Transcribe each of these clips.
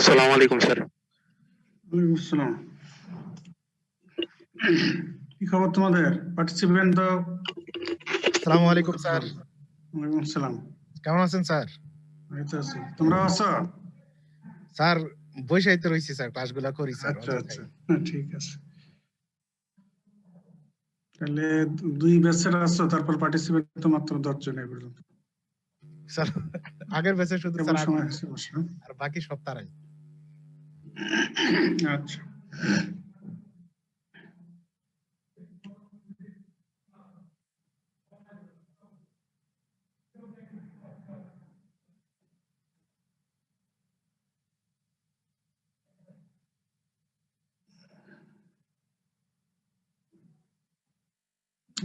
আসসালামু আলাইকুম স্যার। ওয়ালাইকুম আসসালাম। কি খবর তোমাদের? পার্টিসিপেন্ট তো। আসসালামু আলাইকুম স্যার। ওয়ালাইকুম আসসালাম। কেমন আছেন স্যার? এই তো আছি। তোমরা আছো? স্যার বইসাই তো রইছি স্যার, ক্লাসগুলো করি স্যার। আচ্ছা আচ্ছা, ঠিক আছে। তাহলে 2 ব্যাচের আছো, তারপর পার্টিসিপেন্ট তো মাত্র 10 জন এই পর্যন্ত। স্যার আগের ব্যাচে শুধু কেমন স্যার সময় আছে বসো। আর বাকি সব তারাই। আচ্ছা,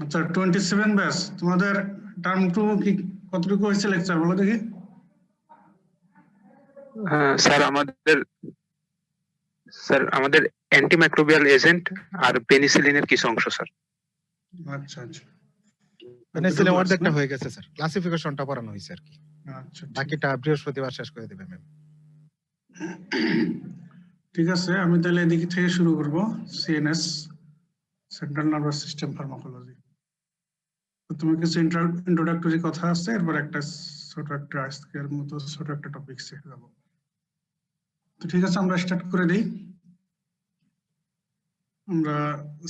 আচ্ছা 27 ব্যাচ। তোমাদের টার্ম 2 কি কতটুকু হয়েছে লেকচার বলো দেখি। স্যার আমাদের অ্যান্টিমাইক্রোবিয়াল এজেন্ট আর পেনিসিলিনের কিছু অংশ স্যার। আচ্ছা আচ্ছা, পেনিসিলিন অর্ধেকটা হয়ে গেছে স্যার, ক্লাসিফিকেশনটা পড়ানো হয়েছে আর কি। আচ্ছা বাকিটা বৃহস্পতিবার শেষ করে দেবে ম্যাম। ঠিক আছে, আমি তাহলে এদিক থেকে শুরু করব। CNS, central nervous system pharmacology. তো তোমার কিছু ইন্ট্রোডাক্টরি কথা আছে, এরপর একটা ছোট একটা আজকের মতো ছোট একটা টপিক শিখে যাব। তো ঠিক আছে, আমরা স্টার্ট করে দিই। আমরা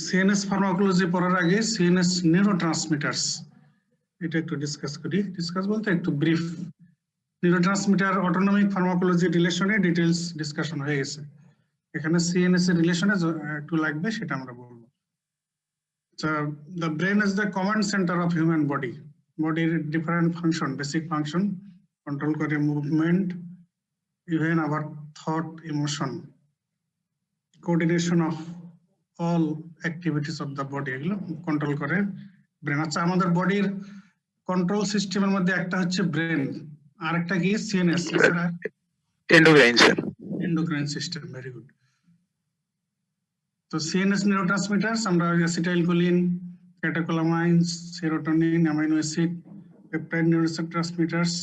সিএনএস ফার্মাকোলজি পড়ার আগে সিএনএস নিউরোট্রান্সমিটারস এটা একটু ডিসকাস করি। ডিসকাস বলতে একটু ব্রিফ। নিউরোট্রান্সমিটার অটোনমিক ফার্মাকোলজি রিলেশনে ডিটেইলস ডিসকাশন হয়ে গেছে। এখানে সিএনএস এর রিলেশনে একটু লাগবে, সেটা আমরা বলবো। The brain is the command center of human body. Bodyর different function, basic function, control করে movement, even our thought, emotion, coordination of all activities of the body, এগুলো কন্ট্রোল করে ব্রেন। আচ্ছা, আমাদের বডির কন্ট্রোল সিস্টেমের মধ্যে একটা হচ্ছে ব্রেন, আর একটা কি সিএনএস, এছাড়া endocrine sir. Endocrine system. Very good. তো সিএনএস নিউরোট্রান্সমিটারস আমরা acetylcholine, catecholamines, serotonin, amino acid, peptide neurotransmitters,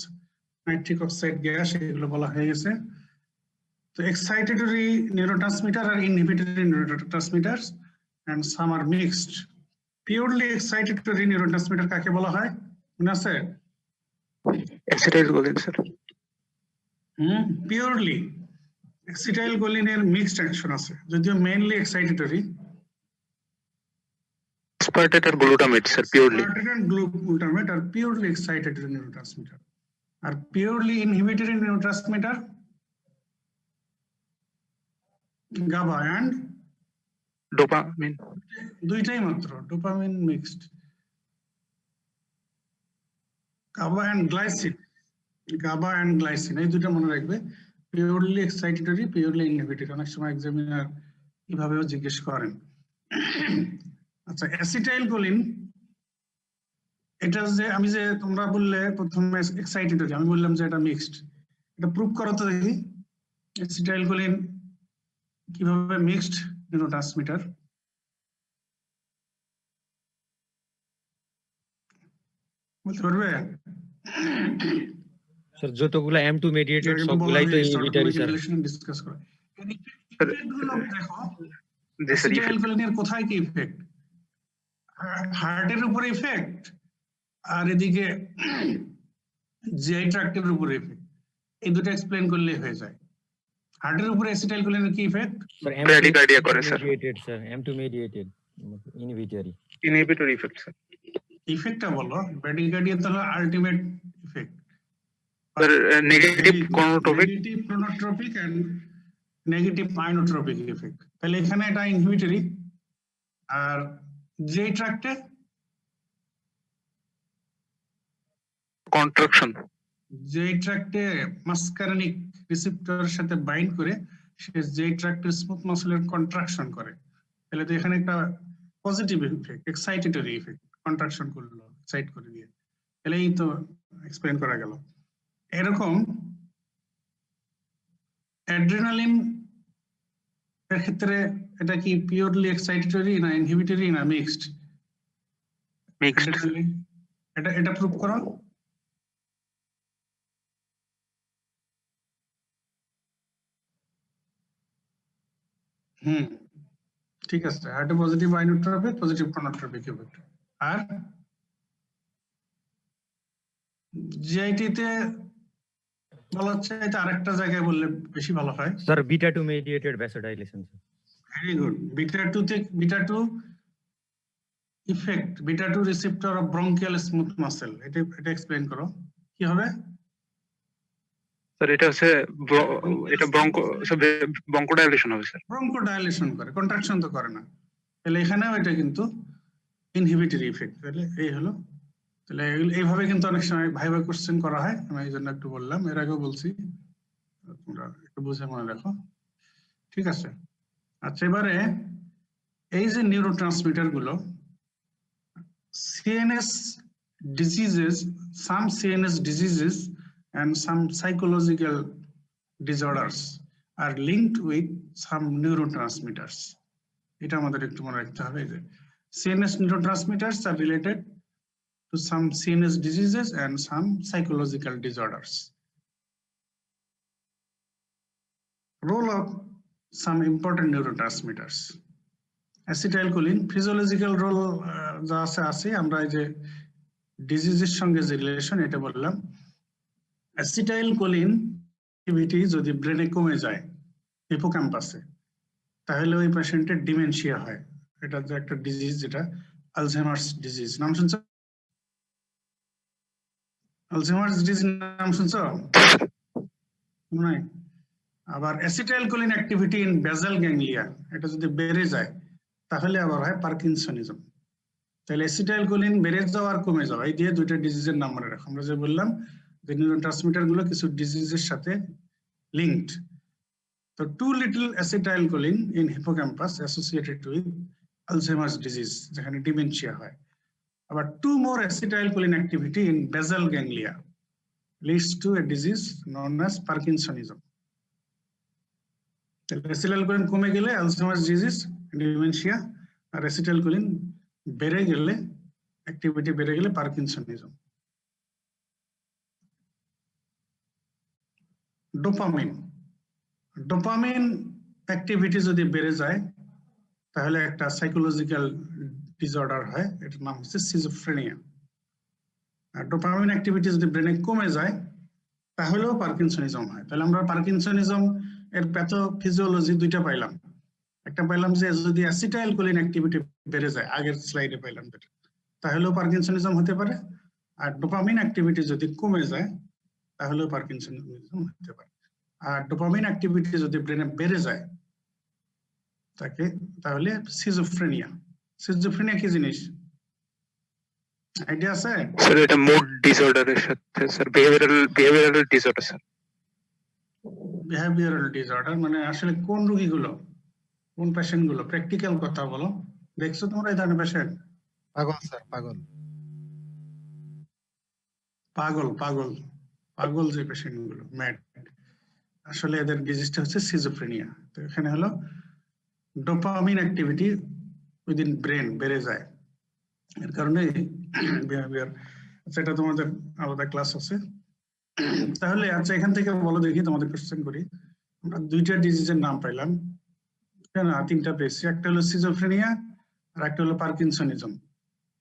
nitric oxide gas, এগুলো বলা হয়ে গেছে। তো এক্সাইটেটরি নিউরোট্রান্সমিটার আর inhibitory neurotransmitters and some are mixed. Purely excitatory neurotransmitter কাকে বলা হয় মনে আছে? Acetylcholine sir. পিওরলি অ্যাসিটাইলকোলিনের মিক্সড অ্যাকশন আছে, যদিও মেইনলি এক্সাইটেটরি। অ্যাসপার্টেট আর glutamate sir purely. Aspartate and glutamate are purely excitatory neurotransmitter. আর purely inhibitory neurotransmitter GABA and dopamine. দুইটাই মাত্র, dopamine mixed. GABA and glycine, GABA and glycine এই দুটো মনে রাখবে। Purely excitatory, purely inhibitory. অনেক সময় এক্সামিনার এভাবেও জিজ্ঞেস করেন। আচ্ছা, অ্যাসিটাইলকোলিন এটা যে আমি যে তোমরা বললে প্রথমে এক্সাইটেটরি, আমি বললাম যে এটা মিক্সড। এটা প্রুভ করো তো দেখি, অ্যাসিটাইলকোলিন কিভাবে মিক্সড নিউরোট্রান্সমিটার। বলতে পারবে? স্যার যতগুলো M2 মেডিয়েটেড সবগুলাই তো ইনহিবিটরি স্যার। ডিসকাস করে ইফেক্টগুলো দেখো। অ্যাসিটাইলকোলিনের কোথায় কি ইফেক্ট? হার্টের উপরে ইফেক্ট, আর এদিকে জিআই ট্র্যাক্টের উপরে ইফেক্ট। এই দুটো এক্সপ্লেইন করলে হয়ে যায়। হার্টের উপরে অ্যাসিটাইলকোলিনের কি ইফেক্ট? স্যার ব্র্যাডিকার্ডিয়া করে sir. Mediated sir, M2 mediated inhibitory. Inhibitory effect sir. ইফেক্টটা বলো। ব্র্যাডিকার্ডিয়া তো হলো ultimate effect. Sir negative chronotropic, negative chronotropic and negative inotropic effect. তাহলে এখানে এটা ইনহিবিটরি। আর জিআই ট্র্যাক্টে কন্ট্রাকশন। জিআই ট্র্যাক্টে মাসকারেনিক রিসেপ্টরের সাথে বাইন্ড করে সে জিআই ট্র্যাক্টের স্মুথ মাসলের কন্ট্রাকশন করে। তাহলে তো এখানে একটা positive effect, excitatory effect, contraction করলো, এক্সাইট করে দিয়ে। তাহলে এই তো এক্সপ্লেইন করা গেল। এরকম অ্যাড্রিনালিন এর ক্ষেত্রে এটা কি পিওরলি এক্সাইটেটরি না ইনহিবিটরি না মিক্সড? মিক্সড। এটা প্রুভ করো। ঠিক আছে, একটা পজিটিভ আইনোট্রপিক, পজিটিভ কর্নোট্রপিক ইফেক্ট। আর জিআইটি তে বলা হচ্ছে এটা আরেকটা জায়গায় বললে বেশি ভালো হয়। Sir, beta 2 mediated vasodilation. Sir. Very good. Beta 2 effect, beta 2 receptor of bronchial smooth muscle, এটা এক্সপ্লেইন করো কি হবে। স্যার এটা হচ্ছে এটা ব্রঙ্কোডাইলেশন হবে স্যার। ব্রঙ্কোডাইলেশন করে, কন্ট্রাকশন তো করে না। তাহলে এখানেও এটা কিন্তু ইনহিবিটরি ইফেক্ট। তাহলে এই হলো, তাহলে এইভাবে কিন্তু অনেক সময় ভাইভা কোশ্চেন করা হয়, আমি এই জন্য একটু বললাম, এর আগেও বলছি, তোমরা একটু বুঝে মনে রাখো, ঠিক আছে। আচ্ছা, এবারে এই যে নিউরোট্রান্সমিটার গুলো, CNS diseases, some CNS diseases and some psychological disorders are linked with some neurotransmitters. এটা আমাদের একটু মনে রাখতে হবে যে CNS neurotransmitters are related to some CNS diseases and some psychological disorders. Role of some important neurotransmitters. Acetylcholine physiological role যা আছে, আমরা এই যে ডিজিজের সঙ্গে যে রিলেশন এটা বললাম। অ্যাসিটাইলকোলিন অ্যাক্টিভিটি যদি ব্রেনে কমে যায় হিপোক্যাম্পাসে, তাহলে ওই পেশেন্টের ডিমেনশিয়া হয়। এটা যে একটা ডিজিজ, যেটা আলঝেইমার্স ডিজিজ, নাম শুনছো? আলঝেইমার্স ডিজিজ নাম শুনছো? নাই। আবার acetylcholine activity in basal ganglia, এটা যদি বেড়ে যায় তাহলে আবার হয় পার্কিনসনিজম। তাহলে অ্যাসিটাইলকোলিন বেড়ে যাওয়া আর কমে যাওয়া, এই দিয়ে দুইটা ডিজিজের নাম মনে রাখো। আমরা যে বললাম যে নিউরোট্রান্সমিটার গুলো কিছু ডিজিজের সাথে লিঙ্কড। তো too little acetylcholine in hippocampus associated with Alzheimer's disease, যেখানে ডিমেনশিয়া হয়। আবার too more acetylcholine activity in basal ganglia leads to a disease known as parkinsonism. Acetylcholine কমে গেলে আলঝেইমার্স ডিজিজ, ডিমেনশিয়া, আর অ্যাসিটাইলকোলিন বেড়ে গেলে, অ্যাক্টিভিটি বেড়ে গেলে পার্কিনসনিজম। ডোপামিন অ্যাক্টিভিটি যদি বেড়ে যায় তাহলে একটা সাইকোলজিক্যাল ডিসঅর্ডার হয়, এটার নাম হচ্ছে সিজোফ্রেনিয়া। আর ডোপামিন অ্যাক্টিভিটি যদি ব্রেনে কমে যায় তাহলেও পার্কিনসনিজম হয়। তাহলে আমরা পার্কিনসনিজম এর প্যাথোফিজিওলজি দুইটা পাইলাম। একটা পাইলাম যে যদি অ্যাসিটাইলকোলিন অ্যাক্টিভিটি বেড়ে যায়, আগের স্লাইডে পাইলাম যেটা, তাহলেও পার্কিনসনিজম হতে পারে। আর ডোপামিন অ্যাক্টিভিটি যদি কমে যায় তাহলেও পার্কিনসনিজম হতে পারে। আর ডোপামিন অ্যাক্টিভিটি যদি ব্রেনে বেড়ে যায় তাহলে সিজোফ্রেনিয়া। সিজোফ্রেনিয়া কি জিনিস আইডিয়া আছে? স্যার এটা মুড ডিসঅর্ডারের সাথে sir behavioural disorder sir. Behavioural disorder মানে আসলে কোন রোগীগুলো, কোন পেশেন্ট গুলো? প্র্যাকটিক্যাল কথা বলো। দেখছো তোমরা এই ধরনের পেশেন্ট? পাগল স্যার, পাগল পাগল পাগল পাগল যে পেশেন্ট গুলো, ম্যাড, আসলে এদের ডিজিজটা হচ্ছে সিজোফ্রেনিয়া। তো এখানে হলো ডোপামিন অ্যাক্টিভিটি উইদিন ব্রেন বেড়ে যায়, এর কারণে বিহেভিয়ার। সেটা তোমাদের আলাদা ক্লাস আছে। তাহলে আচ্ছা, এখান থেকে বলো দেখি, তোমাদের কোশ্চেন করি। আমরা দুইটা ডিজিজের নাম পাইলাম, না তিনটা পেয়েছি। একটা হলো সিজোফ্রেনিয়া আর একটা হলো পার্কিনসনিজম।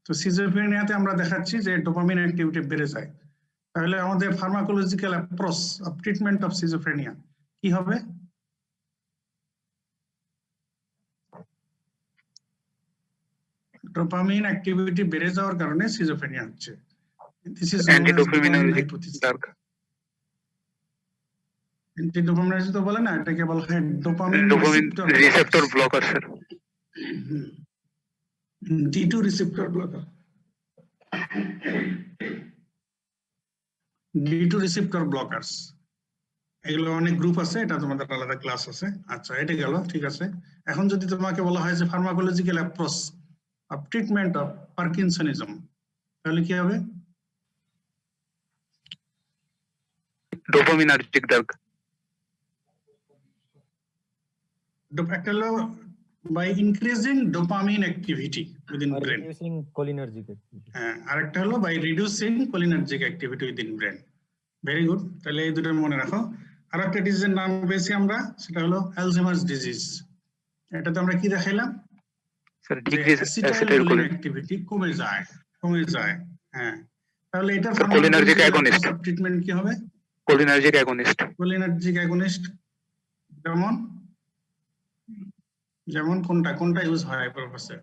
তো সিজোফ্রেনিয়াতে আমরা দেখাচ্ছি যে ডোপামিন অ্যাক্টিভিটি বেড়ে যায়। তাহলে আমাদের pharmacological approach of treatment of schizophrenia কি হবে? ডোপামিন অ্যাক্টিভিটি বেড়ে যাওয়ার কারণে সিজোফ্রেনিয়া হচ্ছে। This is antidopaminergic drug. Antidopaminergic তো বলে না, এটাকে বলা হয় dopamine receptor blocker sir. D2 receptor blocker. D2 receptor blockers, এগুলো অনেক গ্রুপ আছে, এটা তোমাদের আলাদা ক্লাস আছে। আচ্ছা, এটা গেল, ঠিক আছে। এখন যদি তোমাকে বলা হয় যে pharmacological approach of treatment of parkinsonism, তাহলে কি হবে? Dopaminergic drug. একটা হলো by increasing dopamine activity within brain, reducing cholinergic activity. হ্যাঁ, আরেকটা হলো by reducing cholinergic activity within brain. Very good, তাহলে এই দুটো মনে রাখো। আর একটা ডিজিজের নাম পেয়েছি আমরা, সেটা হলো অ্যালঝেইমার্স ডিজিজ। এটাতে আমরা কি দেখাইলাম স্যার যে ডিক্রিজ অ্যাসিটাইলকোলিন অ্যাক্টিভিটি কমে যায় হ্যাঁ তাহলে এটা Sir, cholinergic agonist. ট্রিটমেন্ট কি হবে কোলিনার্জিক অ্যাগনিস্ট কোলিনার্জিক অ্যাগনিস্ট যেমন কোনটা ইউজ হয় পারপাসে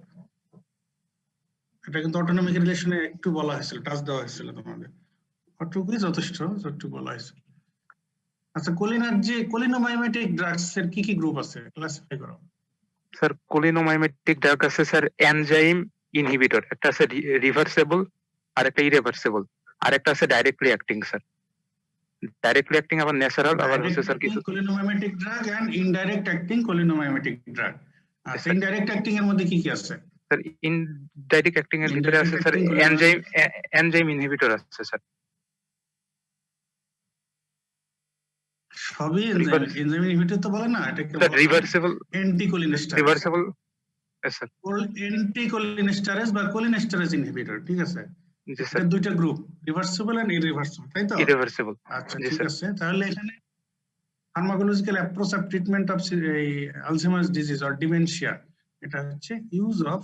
এটা কিন্তু অটোনমিক রিলেশনে একটু বলা হয়েছিল টাচ দেওয়া হয়েছিল তোমাদের অটুকুই যথেষ্ট যতটুকু বলা হয়েছিল আচ্ছা কোলিনোমাইমেটিক ড্রাগস এর কি গ্রুপ আছে ক্লাসিফাই করো স্যার কোলিনোমাইমেটিক ড্রাগ আছে স্যার এনজাইম ইনহিবিটর একটা আছে রিভার্সেবল আর একটা ইরিভার্সেবল আর একটা আছে directly acting sir directly acting আবার ন্যাচারাল আবার হচ্ছে স্যার কিছু cholinomimetic drug and indirect acting cholinomimetic drug আচ্ছা ইনডাইরেক্ট অ্যাক্টিং এর মধ্যে কি আছে স্যার ইনডাইরেক্ট অ্যাক্টিং এর ভিতরে আছে স্যার এনজাইম ইনহিবিটর আছে স্যার সবই এনজাইম ইনহিবিটর তো বলে না এটা স্যার রিভার্সেবল অ্যান্টিকোলিনেস্টারেজ রিভার্সেবল স্যার অ্যান্টিকোলিনেস্টারেজ বা কোলিনেস্টারেজ ইনহিবিটর ঠিক আছে জি স্যার এটা দুইটা গ্রুপ রিভার্সিবল এন্ড ইরিভার্সিবল তাই তো ইরিভার্সেবল আচ্ছা ঠিক আছে তাহলে এখানে pharmacological approach of treatment of Alzheimer's disease or dementia এটা হচ্ছে ইউজ অফ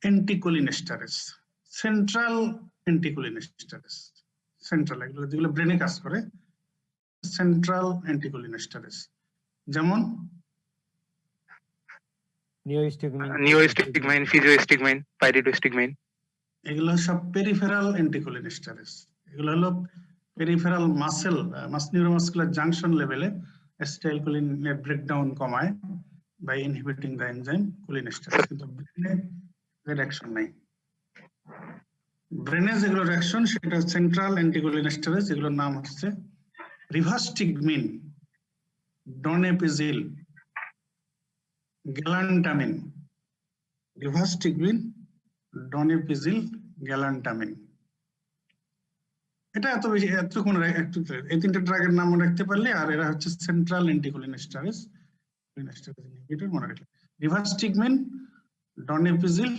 অ্যান্টিকোলিনেস্টারেজ সেন্ট্রাল অ্যান্টিকোলিনেস্টারেজ সেন্ট্রাল এগুলো যেগুলো ব্রেনে কাজ করে সেন্ট্রাল অ্যান্টিকোলিনেস্টারেজ যেমন নিওস্টিগমাইন ফিজিওস্টিগমাইন পাইরিডোস্টিগমাইন এগুলো সব পেরিফেরাল অ্যান্টিকোলিনেস্টারেজ এগুলো হলো পেরিফেরাল মাসেল নিউরোমাসকুলার জাংশন লেভেলে অ্যাসিটাইলকোলিনের ব্রেকডাউন কমায় by inhibiting the enzyme cholinesterase কিন্তু ব্রেনে এর অ্যাকশন নাই ব্রেনে যেগুলো অ্যাকশন সেটা সেন্ট্রাল অ্যান্টিকোলিনেস্টারেজ এগুলোর নাম হচ্ছে রিভাস্টিগমিন ডনেপিজিল গ্যালান্টামিন রিভাস্টিগমিন ডনেপিজিল গ্যালান্টামিন এটা এত বেশি এতক্ষণ একটু এই তিনটা ড্রাগের নাম মনে রাখতে পারলে আর এরা হচ্ছে সেন্ট্রাল অ্যান্টিকোলিনেস্টারেজ ইনহিবিটর মনে রাখলে রিভাস্টিগমিন ডনেপিজিল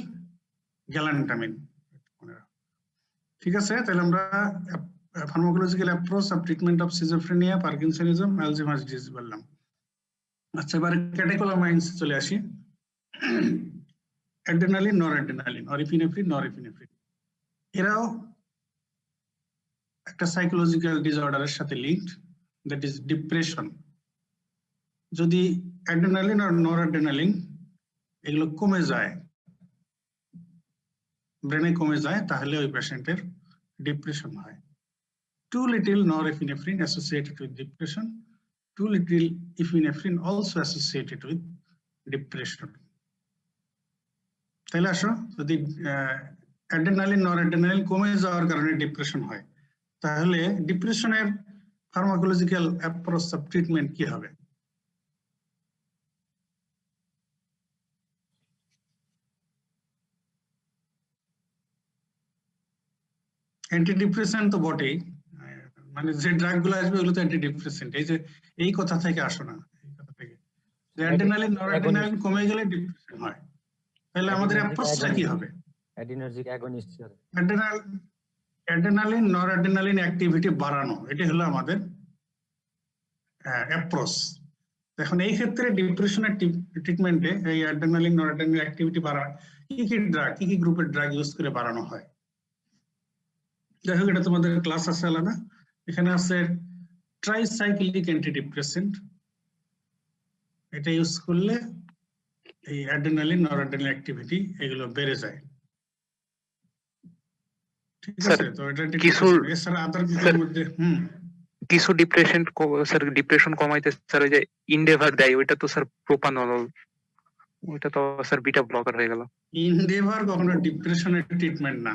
গ্যালান্টামিন ঠিক আছে তাহলে আমরা pharmacological approach of treatment of schizophrenia parkinsonism Alzheimer's disease বললাম আচ্ছা এবার ক্যাটেকোলামাইন্স চলে আসি অ্যাড্রেনালিন নরঅ্যাড্রেনালিন অরিফিনেফ্রিন নরএপিনেফ্রিন এরাও একটা সাইকোলজিক্যাল ডিসঅর্ডারের সাথে লিঙ্কড দ্যাট ইজ ডিপ্রেশন যদি অ্যাড্রেনালিন আর নরঅ্যাড্রেনালিন এগুলো কমে যায় ব্রেনে কমে যায় তাহলে ওই পেশেন্টের ডিপ্রেশন হয় too little norepinephrine associated with depression too little epinephrine also associated with depression তাহলে আসো যদি অ্যাড্রেনালিন নরঅ্যাড্রেনালিন কমে যাওয়ার কারণে ডিপ্রেশন হয় তাহলে ডিপ্রেশনের ফার্মাকোলজিক্যাল অ্যাপ্রোচ অফ ট্রিটমেন্ট কি হবে অ্যান্টিডিপ্রেসেন্ট তো বটেই মানে যে ড্রাগ গুলো আসবে ওগুলো তো অ্যান্টিডিপ্রেসেন্ট এই যে এই কথা থেকে আসো না এই কথা থেকে যে অ্যাড্রেনালিন নরঅ্যাড্রেনালিন কমে গেলে ডিপ্রেশন হয় তাহলে আমাদের অ্যাপ্রোচটা কি হবে অ্যাডিনার্জিক অ্যাগনিস্ট অ্যাড্রেনালিন নরঅ্যাড্রেনালিন অ্যাক্টিভিটি বাড়ানো এটা হলো আমাদের অ্যাপ্রোচ এখন এই ক্ষেত্রে ডিপ্রেশনের ট্রিটমেন্টে এই অ্যাড্রেনালিন নরঅ্যাড্রেনালিন অ্যাক্টিভিটি বাড়ানো কি গ্রুপের ড্রাগ ইউজ করে বাড়ানো হয় যাই হোক এটা তোমাদের ক্লাস আছে আলাদা এখানে আছে ট্রাইসাইক্লিক অ্যান্টিডিপ্রেসেন্ট এটা ইউজ করলে এই অ্যাড্রেনালিন নরঅ্যাড্রেনালিন অ্যাক্টিভিটি এগুলো বেড়ে যায় ঠিক আছে তো এটা এছাড়া আদার গ্রুপের মধ্যে কিছু ডিপ্রেশন কমাইতে স্যার ওই যে ইনডেভার দেয় ওইটা তো স্যার প্রোপানল ওইটা তো স্যার বিটা ব্লকার হয়ে গেল ইনডেভার কখনো ডিপ্রেশনের ট্রিটমেন্ট না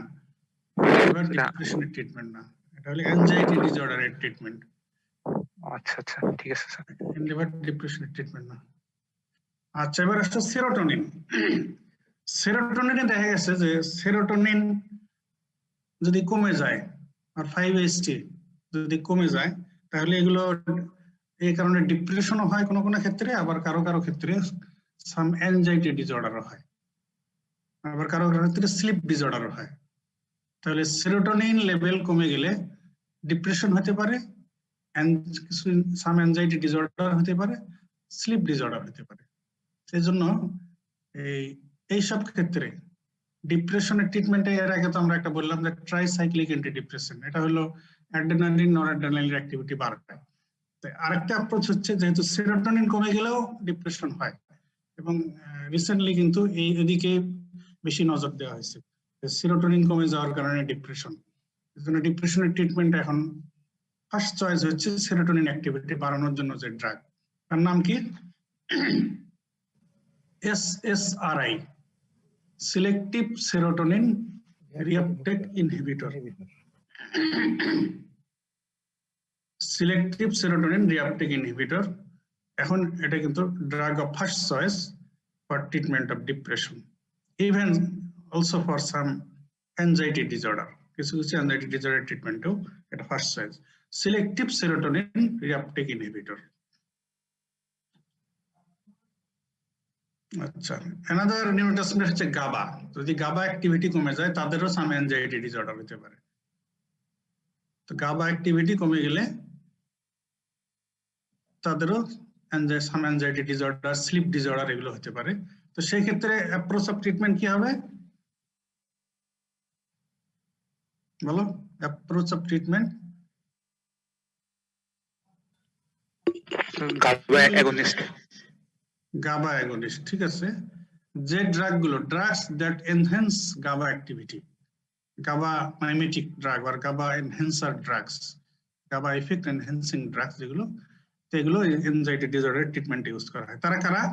ডিপ্রেশনের ট্রিটমেন্ট না এটা হলো অ্যাংজাইটি ডিসঅর্ডারের ট্রিটমেন্ট আচ্ছা আচ্ছা ঠিক আছে স্যার ইনডেভার ডিপ্রেশনের ট্রিটমেন্ট না আচ্ছা এবার আসছে সেরোটোনিন সেরোটোনিনে দেখা গেছে যে সেরোটোনিন যদি কমে যায় আর 5-HT যদি কমে যায় তাহলে এগুলো এই কারণে ডিপ্রেশনও হয় কোনো কোনো ক্ষেত্রে আবার কারো কারো ক্ষেত্রে সাম অ্যাংজাইটি ডিসঅর্ডারও হয় আবার কারো কারো ক্ষেত্রে স্লিপ ডিসঅর্ডারও হয় তাহলে সেরোটোনিন লেভেল কমে গেলে ডিপ্রেশন হতে পারে সাম অ্যাংজাইটি ডিসঅর্ডার হতে পারে স্লিপ ডিসঅর্ডার হতে পারে সেই জন্য এইসব ক্ষেত্রে ডিপ্রেশনের ট্রিটমেন্টে এর আগে তো আমরা একটা বললাম যে ট্রাইসাইক্লিক অ্যান্টিডিপ্রেসেন্ট, এটা হলো অ্যাড্রেনালিন নরঅ্যাড্রেনালিন অ্যাক্টিভিটি বাড়ায়। আরেকটা অ্যাপ্রোচ হচ্ছে যেহেতু সেরোটোনিন কমে গেলেও ডিপ্রেশন হয়, এবং রিসেন্টলি কিন্তু এদিকে বেশি নজর দেওয়া হয়েছে, সেরোটোনিন কমে যাওয়ার কারণে ডিপ্রেশন। এই জন্য ডিপ্রেশনের ট্রিটমেন্ট এখন ফার্স্ট চয়েস হচ্ছে সেরোটোনিন অ্যাক্টিভিটি বাড়ানোর জন্য যে ড্রাগ, তার নাম কি SSRI, selective serotonin reuptake inhibitor. Selective serotonin reuptake inhibitor এখন এটা কিন্তু drug of first choice for treatment of depression, even also for some anxiety disorder. কিছু কিছু অ্যাংজাইটি ডিসঅর্ডার ট্রিটমেন্টেও এটা first choice, selective serotonin reuptake inhibitor. আচ্ছা, another neurotransmitter হচ্ছে গাবা। যদি গাবা activity কমে যায় তাদেরও সাম অ্যাংজাইটি ডিসঅর্ডার হতে পারে। তো গাবা অ্যাক্টিভিটি কমে গেলে তাদেরও সাম অ্যাংজাইটি ডিসঅর্ডার, স্লিপ ডিসঅর্ডার এগুলো হতে পারে। তো সেই ক্ষেত্রে অ্যাপ্রোচ অফ ট্রিটমেন্ট কি হবে বলো? Approach of treatment GABA agonist. GABA agonist, ঠিক আছে। যে ড্রাগগুলো, drugs that enhance GABA activity, GABA mimetic drug আর GABA enhancer drugs, GABA effect enhancing drugs যেগুলো, সেগুলো এনজাইটি ডিসঅর্ডার ট্রিটমেন্ট ইউজ করা হয়। তারা কারা?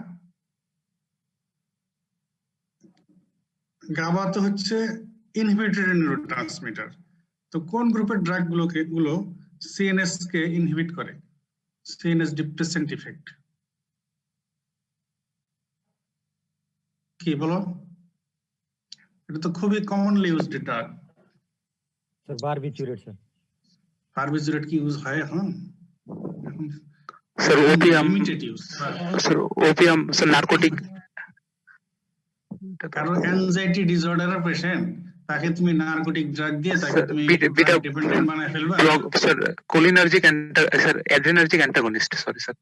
গাবা তো হচ্ছে ইনহিবিটরি নিউরোট্রান্সমিটার। তো কোন গ্রুপের ড্রাগ গুলো সিএনএস কে ইনহিবিট করে? সিএনএস ডিপ্রেসেন্ট ইফেক্ট কি বলো? এটা তো খুবই commonly used drug. Sir barbiturate. Sir barbiturate কি ইউজ হয় এখন? Sir opium, limited use. Sir opium, sir narcotic. কারণ অ্যাংজাইটি ডিসঅর্ডারের পেশেন্ট, তাকে তুমি নারকোটিক ড্রাগ দিয়ে তাকে তুমি ডিপেন্ডেন্ট বানায় ফেলবা। Sir cholinergic, sir adrenergic antagonist, sorry sir.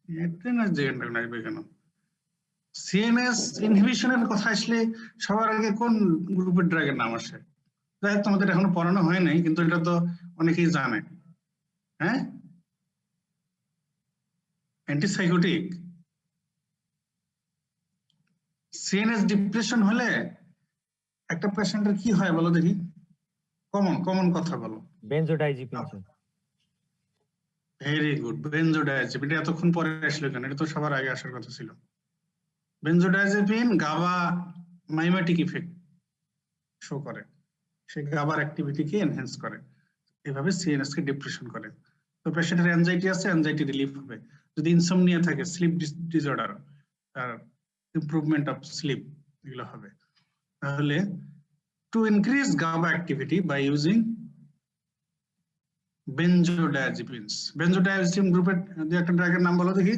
Adrenergic antagonist কেন? সিএনএস ইনহিবিশনের কথা আসলে সবার আগে কোন গ্রুপের ড্রাগের নাম আসে? যাই হোক, তোমাদের এখনো পড়ানো হয় নাই, কিন্তু এটা তো অনেকেই জানে। হ্যাঁ, অ্যান্টিসাইকোটিক। সিএনএস ডিপ্রেশন হলে একটা পেশেন্টের কি হয় বলো দেখি? কমন কথা বলো। Benzodiazepine. Sir very good, benzodiazepine. এটা এতক্ষণ পরে আসলো কেন? এটা তো সবার আগে আসার কথা ছিল। বেনজোডাইজিপিন গাবা মাইমেটিক ইফেক্ট শো করে, সে গাবার অ্যাক্টিভিটিকে এনহ্যান্স করে, এভাবে সিএনএস কে ডিপ্রেশন করে। তো পেশেন্টের অ্যাংজাইটি আছে, অ্যাংজাইটি রিলিফ হবে। যদি ইনসমনিয়া থাকে, স্লিপ ডিসঅর্ডার, আর ইমপ্রুভমেন্ট অফ স্লিপ, এগুলো হবে। তাহলে to increase GABA activity by using benzodiazepines. Benzodiazepine গ্রুপের যে একটা ড্রাগের নাম বলো দেখি।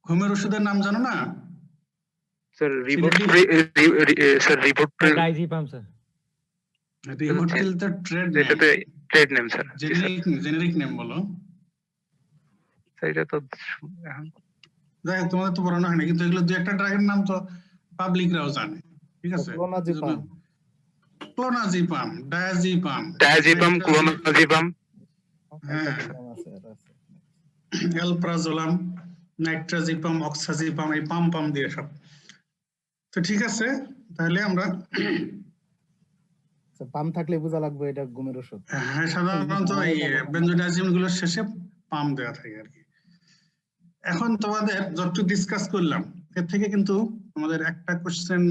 ঘুমের ওষুধের নাম জানো না? স্যার ডাইজিপাম। স্যার রিভোট্রিল তো ট্রেড নেম, এটা তো trade name sir. Generic name বলো। স্যার এটা তো যাই হোক, তোমাদের তো পড়ানো হয় না, কিন্তু এগুলো দু একটা ড্রাগের নাম তো পাবলিকরাও জানে, ঠিক আছে? ক্লোনাজিপাম, ডায়াজিপাম, ক্লোনাজিপাম, হ্যাঁ, অ্যালপ্রাজোলাম, নাইট্রাজিপাম, অক্সাজিপাম, এই পাম দিয়ে সব। তো ঠিক আছে, তাহলে আমরা পাম থাকলে বোঝা লাগবে এটা ঘুমের ওষুধ। হ্যাঁ, সাধারণত এই বেনজোডাইজিপিন গুলোর শেষে পাম দেওয়া থাকে আর কি। এখন তোমাদের যতটুকু ডিসকাস করলাম, এর থেকে কিন্তু আমাদের একটা কোশ্চেন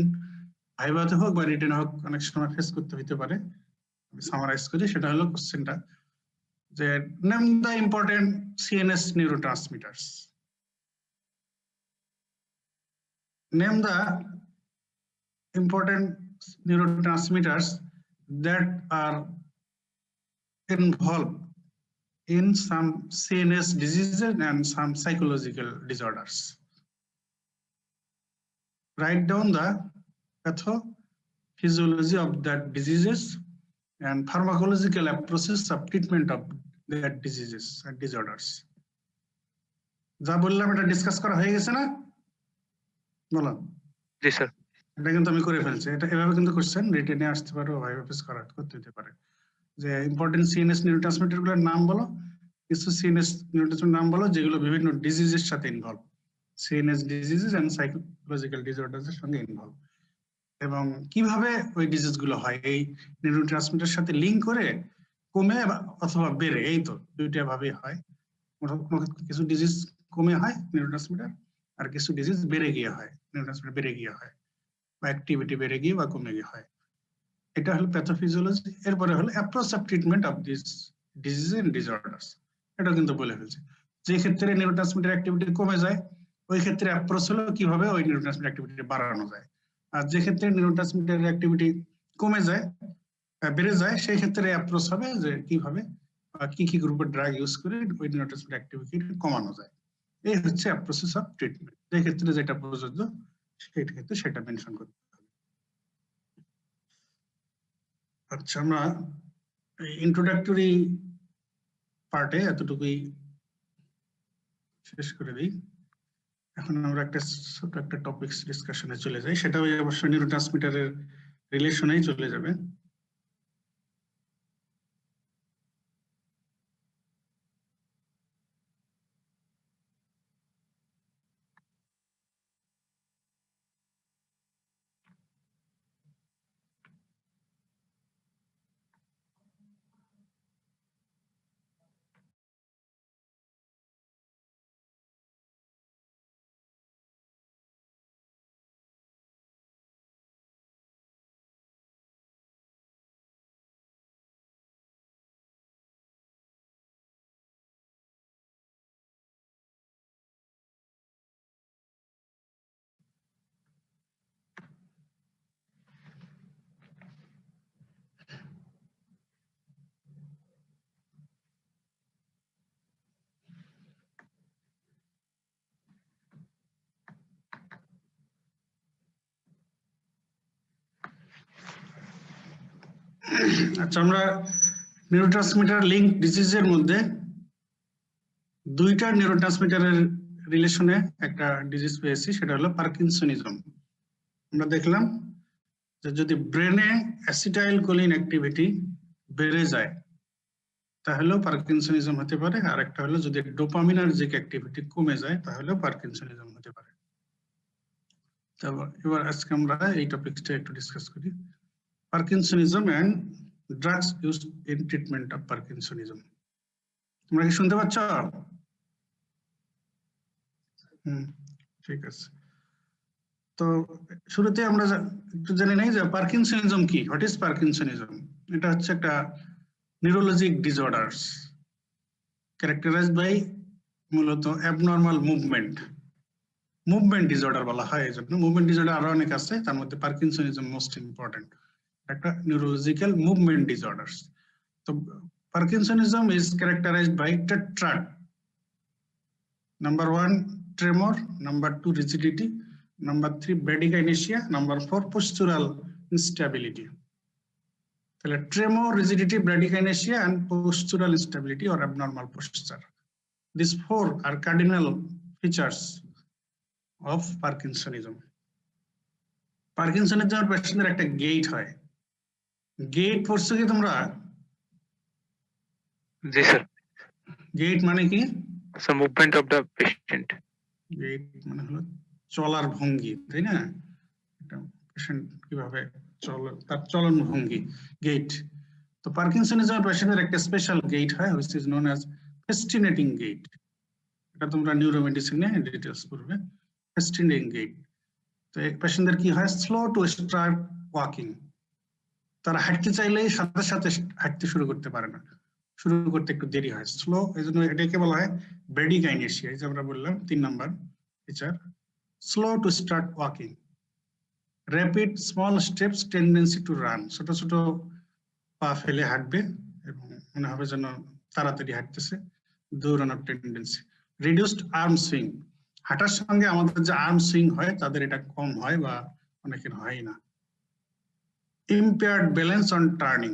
ভাইভাতে হোক বা রিটেনে হোক অনেক সময় ফেস করতে হতে পারে। আমি সামারাইজ করি, সেটা হলো কোশ্চেনটা যে name the important CNS neurotransmitters. Name the important neurotransmitters that are involved in some CNS diseases and some psychological disorders. Write down the pathophysiology of that diseases and pharmacological approaches of treatment of their diseases and disorders. যা বললাম এটা discuss করা হয়ে গেছে না? বলো। জি sir. এটা কিন্তু আমি করে ফেলছি। এটা এভাবে কিন্তু কোশ্চেন রিটেনে আসতে পারে, ভাইভা ফেস করতে হতে পারে। যে ইম্পর্টেন্ট সিএনএস নিউরোট্রান্সমিটার গুলোর নাম বলো, কিছু সিএনএস নিউরোট্রান্সমিটার নাম বলো যেগুলো বিভিন্ন ডিজিজের সাথে involve, CNS diseases and psychological disorders এর সঙ্গে ইনভলভ, এবং কিভাবে ওই ডিজিজ গুলো হয় এই নিউরোট্রান্সমিটার সাথে লিংক করে কমে অথবা বেড়ে, এই তো দুইটা ভাবে হয়। কিছু ডিজিজ কমে হয় নিউরোট্রান্সমিটার, আর কিছু ডিজিজ বেড়ে গিয়ে হয়, নিউরোট্রান্সমিটার বেড়ে গিয়ে হয় বা অ্যাক্টিভিটি বেড়ে গিয়ে বা কমে গিয়ে হয়। এটা হলো প্যাথোফিজিওলজি। এরপরে হলো approach of treatment of this disease and disorders. এটা কিন্তু বলে ফেলছে যে ক্ষেত্রে নিউরোট্রান্সমিটার অ্যাক্টিভিটি কমে যায় ওই ক্ষেত্রে অ্যাপ্রোচ হলো কিভাবে ওই নিউরোট্রান্সমিটার অ্যাক্টিভিটি বাড়ানো যায়, আর যে ক্ষেত্রে নিউরোট্রান্সমিটার অ্যাক্টিভিটি কমে যায় বেড়ে যায় সেই ক্ষেত্রে অ্যাপ্রোচ হবে যে কিভাবে কি কি গ্রুপের ড্রাগ ইউজ করে ওই নিউরোট্রান্সমিটার অ্যাক্টিভিটি কমানো যায়। এই হচ্ছে প্রসেস অফ ট্রিটমেন্ট। যে ক্ষেত্রে যেটা প্রযোজ্য সেই ক্ষেত্রে সেটা মেনশন করতে হবে। আচ্ছা, আমরা ইন্ট্রোডাক্টরি পার্টে এতটুকুই শেষ করে দিই। এখন আমরা একটা ছোট একটা টপিকস ডিসকাশনে চলে যাই, সেটা অবশ্যই নিউরোট্রান্সমিটারের রিলেশনেই চলে যাবে। আচ্ছা, আমরা নিউরোট্রান্সমিটার লিংক ডিজিজের মধ্যে দুইটা নিউরোট্রান্সমিটারের রিলেশনে একটা ডিজিজ পেয়েছি, সেটা হলো পার্কিনসনিজম। আমরা দেখলাম যে যদি ব্রেনে অ্যাসিটাইল কোলিন অ্যাক্টিভিটি বেড়ে যায় তাহলেও পার্কিনসনিজম হতে পারে, আর একটা হলো যদি ডোপামিনার্জিক অ্যাক্টিভিটি কমে যায় তাহলেও পার্কিনসনিজম হতে পারে। তো এবার আজকে আমরা এই টপিকটা একটু ডিসকাস করি, parkinsonism and drugs used in treatment of parkinsonism. তোমরা কি শুনতে পাচ্ছ? ঠিক আছে। তো শুরুতে আমরা একটু জেনে নেই যে পার্কিনসনিজম কি, হোয়াট ইজ পার্কিনসনিজম। এটা হচ্ছে একটা নিউরোলজিক ডিসঅর্ডারস ক্যারেক্টারাইজড বাই মূলত অ্যাবনর্মাল মুভমেন্ট ডিসঅর্ডার বলা হয়। এই জন্য মুভমেন্ট ডিসঅর্ডার আরো অনেক আছে, তার মধ্যে পার্কিনসনিজম মোস্ট ইম্পর্টেন্ট, একটা নিউরোলজিক্যাল মুভমেন্ট ডিসঅর্ডারস। তো parkinsonism is characterised by tetrad. Number 1 tremor, number 2 rigidity, number 3 bradykinesia, number 4 postural instability. তাহলে tremor, rigidity, bradykinesia and postural instability or abnormal posture. These 4 are cardinal features of Parkinsonism. Parkinsonism পেশেন্টের একটা gate হয়। Gate পড়ছো কি তোমরা? জি sir. Gate মানে কি? So movement of the patient. Gait মানে হলো চলার ভঙ্গি, তাই না? এটা পেশেন্ট কিভাবে চলে তার চলন ভঙ্গি, গেট। তো পার্কিনসনিজম পেশেন্টের একটা স্পেশাল গেট হয় which is known as festinating gait. এটা তোমরা নিউরোমেডিসিনে ডিটেইলস পড়বে, ফেস্টিনেটিং গেট। তো এই পেশেন্টদের কি হয়? Slow to start walking. তারা হাঁটতে চাইলেই সাথে সাথে হাঁটতে শুরু করতে পারে না, শুরু করতে একটু দেরি হয়, স্লো। এই জন্য এটাকে বলা হয় ব্রেডিকাইনেসিয়া। এই যে আমরা বললাম 3 number feature, slow to start walking, rapid small steps, tendency to run. ছোট ছোট পা ফেলে হাঁটবে এবং মনে হবে যেন তাড়াতাড়ি হাঁটতেছে, দৌড়ানোর টেন্ডেন্সি। রিডিউসড আর্ম সুইং, হাঁটার সঙ্গে আমাদের যে আর্ম সুইং হয় তাদের এটা কম হয় বা অনেকের হয় না। ইম্পেয়ার্ড ব্যালেন্স অন টার্নিং,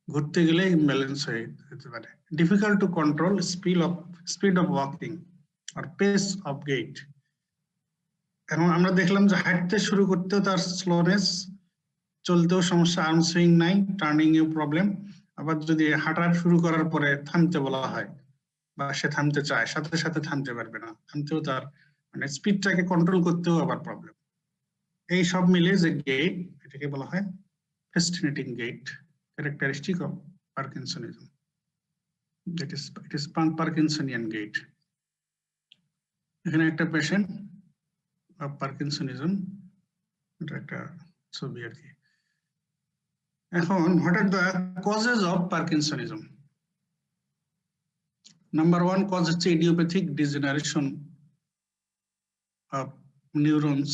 ঘুরতে গেলে ইমব্যালেন্স হয়ে যেতে পারে। Difficult to control speed of walking আর পেস অফ গেট। এখন আমরা দেখলাম যে হাঁটতে শুরু করতেও তার স্লোনেস, চলতেও সমস্যা, আর্ম সুইং নাই, টার্নিং এও প্রবলেম। আবার যদি হাঁটা শুরু করার পরে থামতে বলা হয় বা সে থামতে চায়, সাথে সাথে থামতে পারবে না, থামতেও তার মানে স্পিডটাকে কন্ট্রোল করতেও আবার প্রবলেম। এই সব মিলে যে গেট, এটাকে বলা হয় festinating gait, characteristic of parkinsonism. It is Parkinsonian gait. এখানে একটা পেশেন্ট অফ পার্কিনসনিজম, এটা একটা ছবি আর কি। এখন what are the causes of Parkinsonism? Number 1 cause হচ্ছে idiopathic degeneration of neurons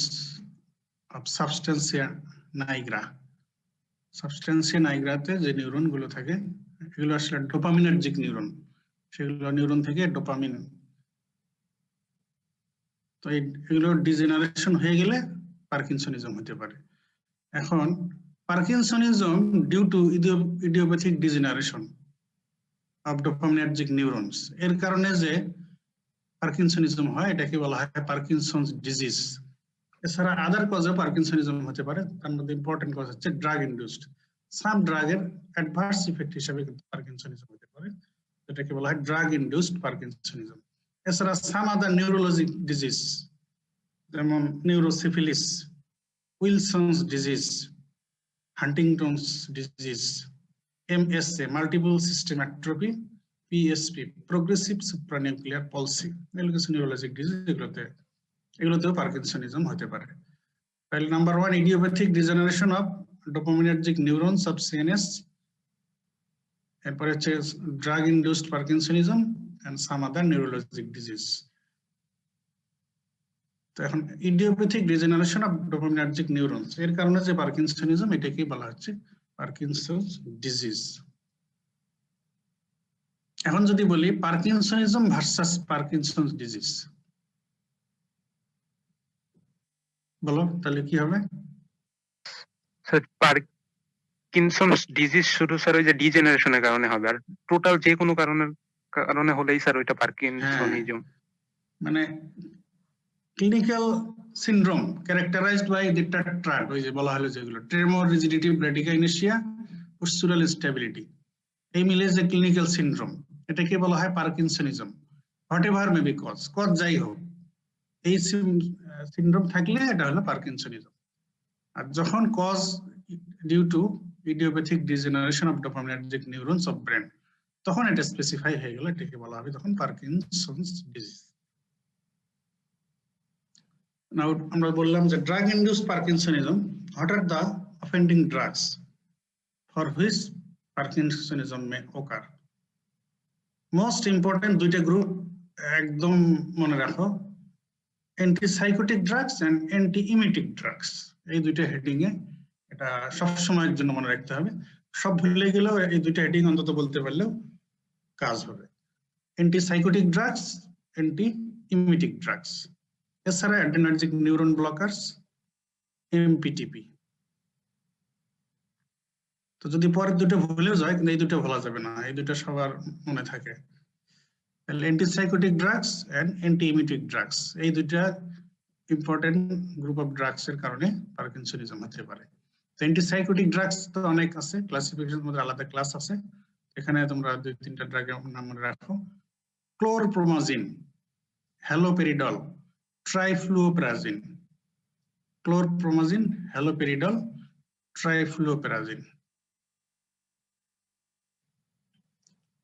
of substantia nigra. Substantia nigra তে যে নিউরন গুলো থাকে এগুলো আসলে ডোপামিনার্জিক নিউরন, সেগুলো নিউরন থেকে ডোপামিন, তো এগুলো ডিজেনারেশন হয়ে গেলে পার্কিনসনিজম হতে পারে। এখন parkinsonism due to idiopathic degeneration of dopaminergic neurons, এর কারণে যে পার্কিনসনিজম হয় এটাকে বলা হয় পার্কিনসনস ডিজিজ। এছাড়া আদার কজে পার্কিনসনিজম হতে পারে, তার মধ্যে ইম্পর্টেন্ট কজ হচ্ছে ড্রাগ ইনডিউসড। সাম ড্রাগের অ্যাডভার্স ইফেক্ট হিসেবে কিন্তু পার্কিনসনিজম হতে পারে, এটাকে বলা হয় ড্রাগ ইনডিউসড পার্কিনসনিজম। এছাড়া সাম আদার নিউরোলজিক ডিজিজ যেমন neurosyphilis, Wilson's disease, Huntington's disease, MSA multiple system atrophy, PSP progressive supranuclear palsy, এগুলো কিছু নিউরোলজিক ডিজিজ, এগুলোতেও পার্কিনসনিজম হতে পারে। তাহলে number 1 idiopathic degeneration of dopaminergic neurons of CNS, এরপরে হচ্ছে drug induced parkinsonism and some other neurologic disease. তো এখন idiopathic degeneration of dopaminergic neurons, এর কারণে যে পার্কিনসনিজম এটাকেই বলা হচ্ছে পার্কিনসনস ডিজিজ। এখন যদি বলি পার্কিনসনিজম ভার্সাস পার্কিনসনস ডিজিজ, বলো তাহলে কি হবে? স্যার পার্কিনসনস ডিজিজ শুধু স্যার ওই যে ডিজেনারেশনের কারণে হবে, আর টোটাল যে কোনো কারণে হলেই স্যার ওইটা পার্কিনসনিজম। মানে clinical syndrome characterised by the tetrad, ওই যে বলা হলো যেগুলো tremor, rigidity, bradykinesia, postural instability, এই মিলে যে ক্লিনিক্যাল সিনড্রোম এটাকে বলা হয় parkinsonism. Whatever may be cause যাই হোক, এই সিনড্রোম থাকলে এটা হলো পার্কিনসনিজম। আর যখন cause due to idiopathic degeneration of dopaminergic neurons of brain, তখন এটা স্পেসিফাই হয়ে গেল, এটাকে বলা হবে তখন পার্কিনসনস ডিজিজ। নাও আমরা বললাম যে drug induced parkinsonism, what are the offending drugs for which parkinsonism may occur. Most important দুইটা গ্রুপ একদম মনে রাখো, antipsychotic drugs and antiemetic drugs, এই দুইটা হেডিং এ এটা সবসময়ের জন্য মনে রাখতে হবে। সব ভুলে গেলেও এই দুইটা হেডিং অন্তত বলতে পারলেও কাজ হবে। অ্যান্টিসাইকোটিক ড্রাগস, অ্যান্টি-ইমিটিক ড্রাগস, এছাড়া অ্যাড্রেনার্জিক নিউরন ব্লকার্স, MPTP। তো যদি পরের দুটো ভুলেও যায়, কিন্তু এই দুটো ভোলা যাবে না, এই দুটো সবার মনে থাকে। তাহলে antipsychotic drugs and antiemetic drugs, এই দুইটা ইম্পর্টেন্ট গ্রুপ অফ ড্রাগস এর কারণে পার্কিনসনিজম হতে পারে। তো অ্যান্টিসাইকোটিক ড্রাগস তো অনেক আছে, ক্লাসিফিকেশনের মধ্যে আলাদা ক্লাস আছে, এখানে তোমরা 2-3টা ড্রাগের নাম মনে রাখো। ক্লোরপ্রোমাজিন, হ্যালোপেরিডল, ট্রাইফ্লুওপ্রাজিন, ক্লোরপ্রোমাজিন, হ্যালোপেরিডল, ট্রাইফ্লুওপ্রাজিন,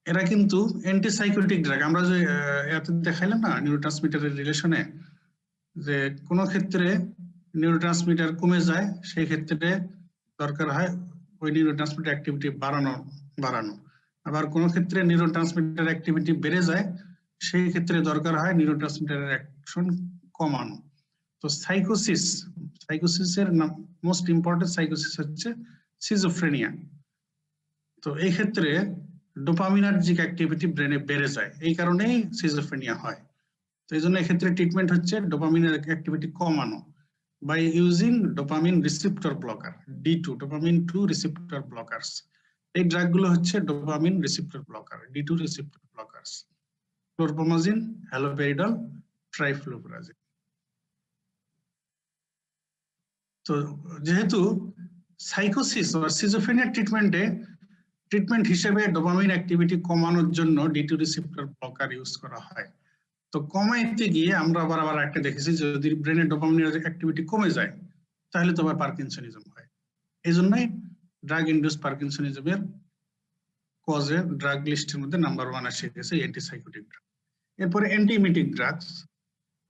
এরা কিন্তু অ্যান্টিসাইকোটিক ড্রাগ। আমরা যে এতে দেখাইলাম না নিউরোট্রান্সমিটারের রিলেশনে, যে কোনো ক্ষেত্রে নিউরোট্রান্সমিটার কমে যায়, সেই ক্ষেত্রে দরকার হয় ওই নিউরোট্রান্সমিটার অ্যাক্টিভিটি বাড়ানো। আবার কোনো ক্ষেত্রে নিউরোট্রান্সমিটার অ্যাক্টিভিটি বেড়ে যায়, সেই ক্ষেত্রে দরকার হয় নিউরোট্রান্সমিটারের অ্যাকশন কমানো। তো সাইকোসিসের মোস্ট ইম্পর্টেন্ট সাইকোসিস হচ্ছে সিজোফ্রেনিয়া। তো এই ক্ষেত্রে ডোপামিনার্জিক অ্যাক্টিভিটি ব্রেনে বেড়ে যায়, এই কারণেই সিজোফ্রেনিয়া হয়। তো এই জন্য এক্ষেত্রে ট্রিটমেন্ট হচ্ছে ডোপামিনের অ্যাক্টিভিটি কমানো by using dopamine receptor blocker, D2 dopamine 2 receptor blockers. এই ড্রাগ গুলো হচ্ছে dopamine receptor blocker, D2 receptor blockers, chlorpromazine, haloperidol, trifluoperazine. তো যেহেতু সাইকোসিস বা সিজোফ্রেনিয়া ট্রিটমেন্ট হিসেবে ডোপামিন অ্যাক্টিভিটি কমানোর জন্য D2 রিসেপ্টর ব্লকার ইউজ করা হয়। তো কমাইতে গিয়ে আমরা আবার একটা দেখেছি যদি ব্রেনে ডোপামিনের অ্যাক্টিভিটি কমে যায় তাহলে তো আবার পার্কিনসনিজম হয়। এই জন্যই ড্রাগ ইনডিউস পার্কিনসনিজমের কজে ড্রাগ লিস্টের মধ্যে নাম্বার 1 আসে গেছে অ্যান্টিসাইকোটিক ড্রাগ। এরপরে অ্যান্টিমিটিক ড্রাগস,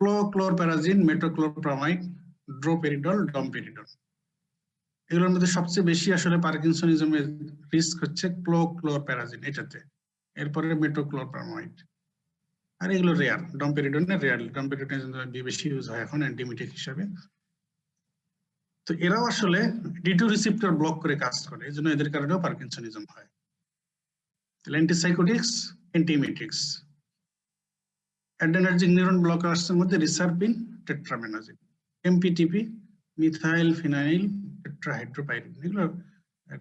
ক্লোরপ্যারাজিন, মেটোক্লোরপ্রামাইড, ড্রোপেরিডল, ডমপেরিডল। এগুলোর মধ্যে সবচেয়ে বেশি আসলে পার্কিনসনিজমের রিস্ক হচ্ছে ক্লোরপ্যারাজিন এটাতে, এরপরে মেটোক্লোরপ্রামাইড। আর এগুলো রেয়ার, ডমপেরিডনে রেয়ার, ডমপেরিডনে বেশি ইউজ হয় এখন অ্যান্টিমিটিক হিসাবে। তো এরাও আসলে D2 রিসেপ্টর ব্লক করে কাজ করে, এই জন্য এদের কারণেও পার্কিনসনিজম হয়। তাহলে অ্যান্টিসাইকোটিক্স, অ্যান্টিমিটিক্স। অ্যাড্রেনার্জিক নিউরন ব্লকারসের মধ্যে রিসারপিন, টেট্রামেনাজিন, এমপিটিপি, মিথাইল ফিনাইল টেট্রাহাইড্রোপাইরিন। এগুলো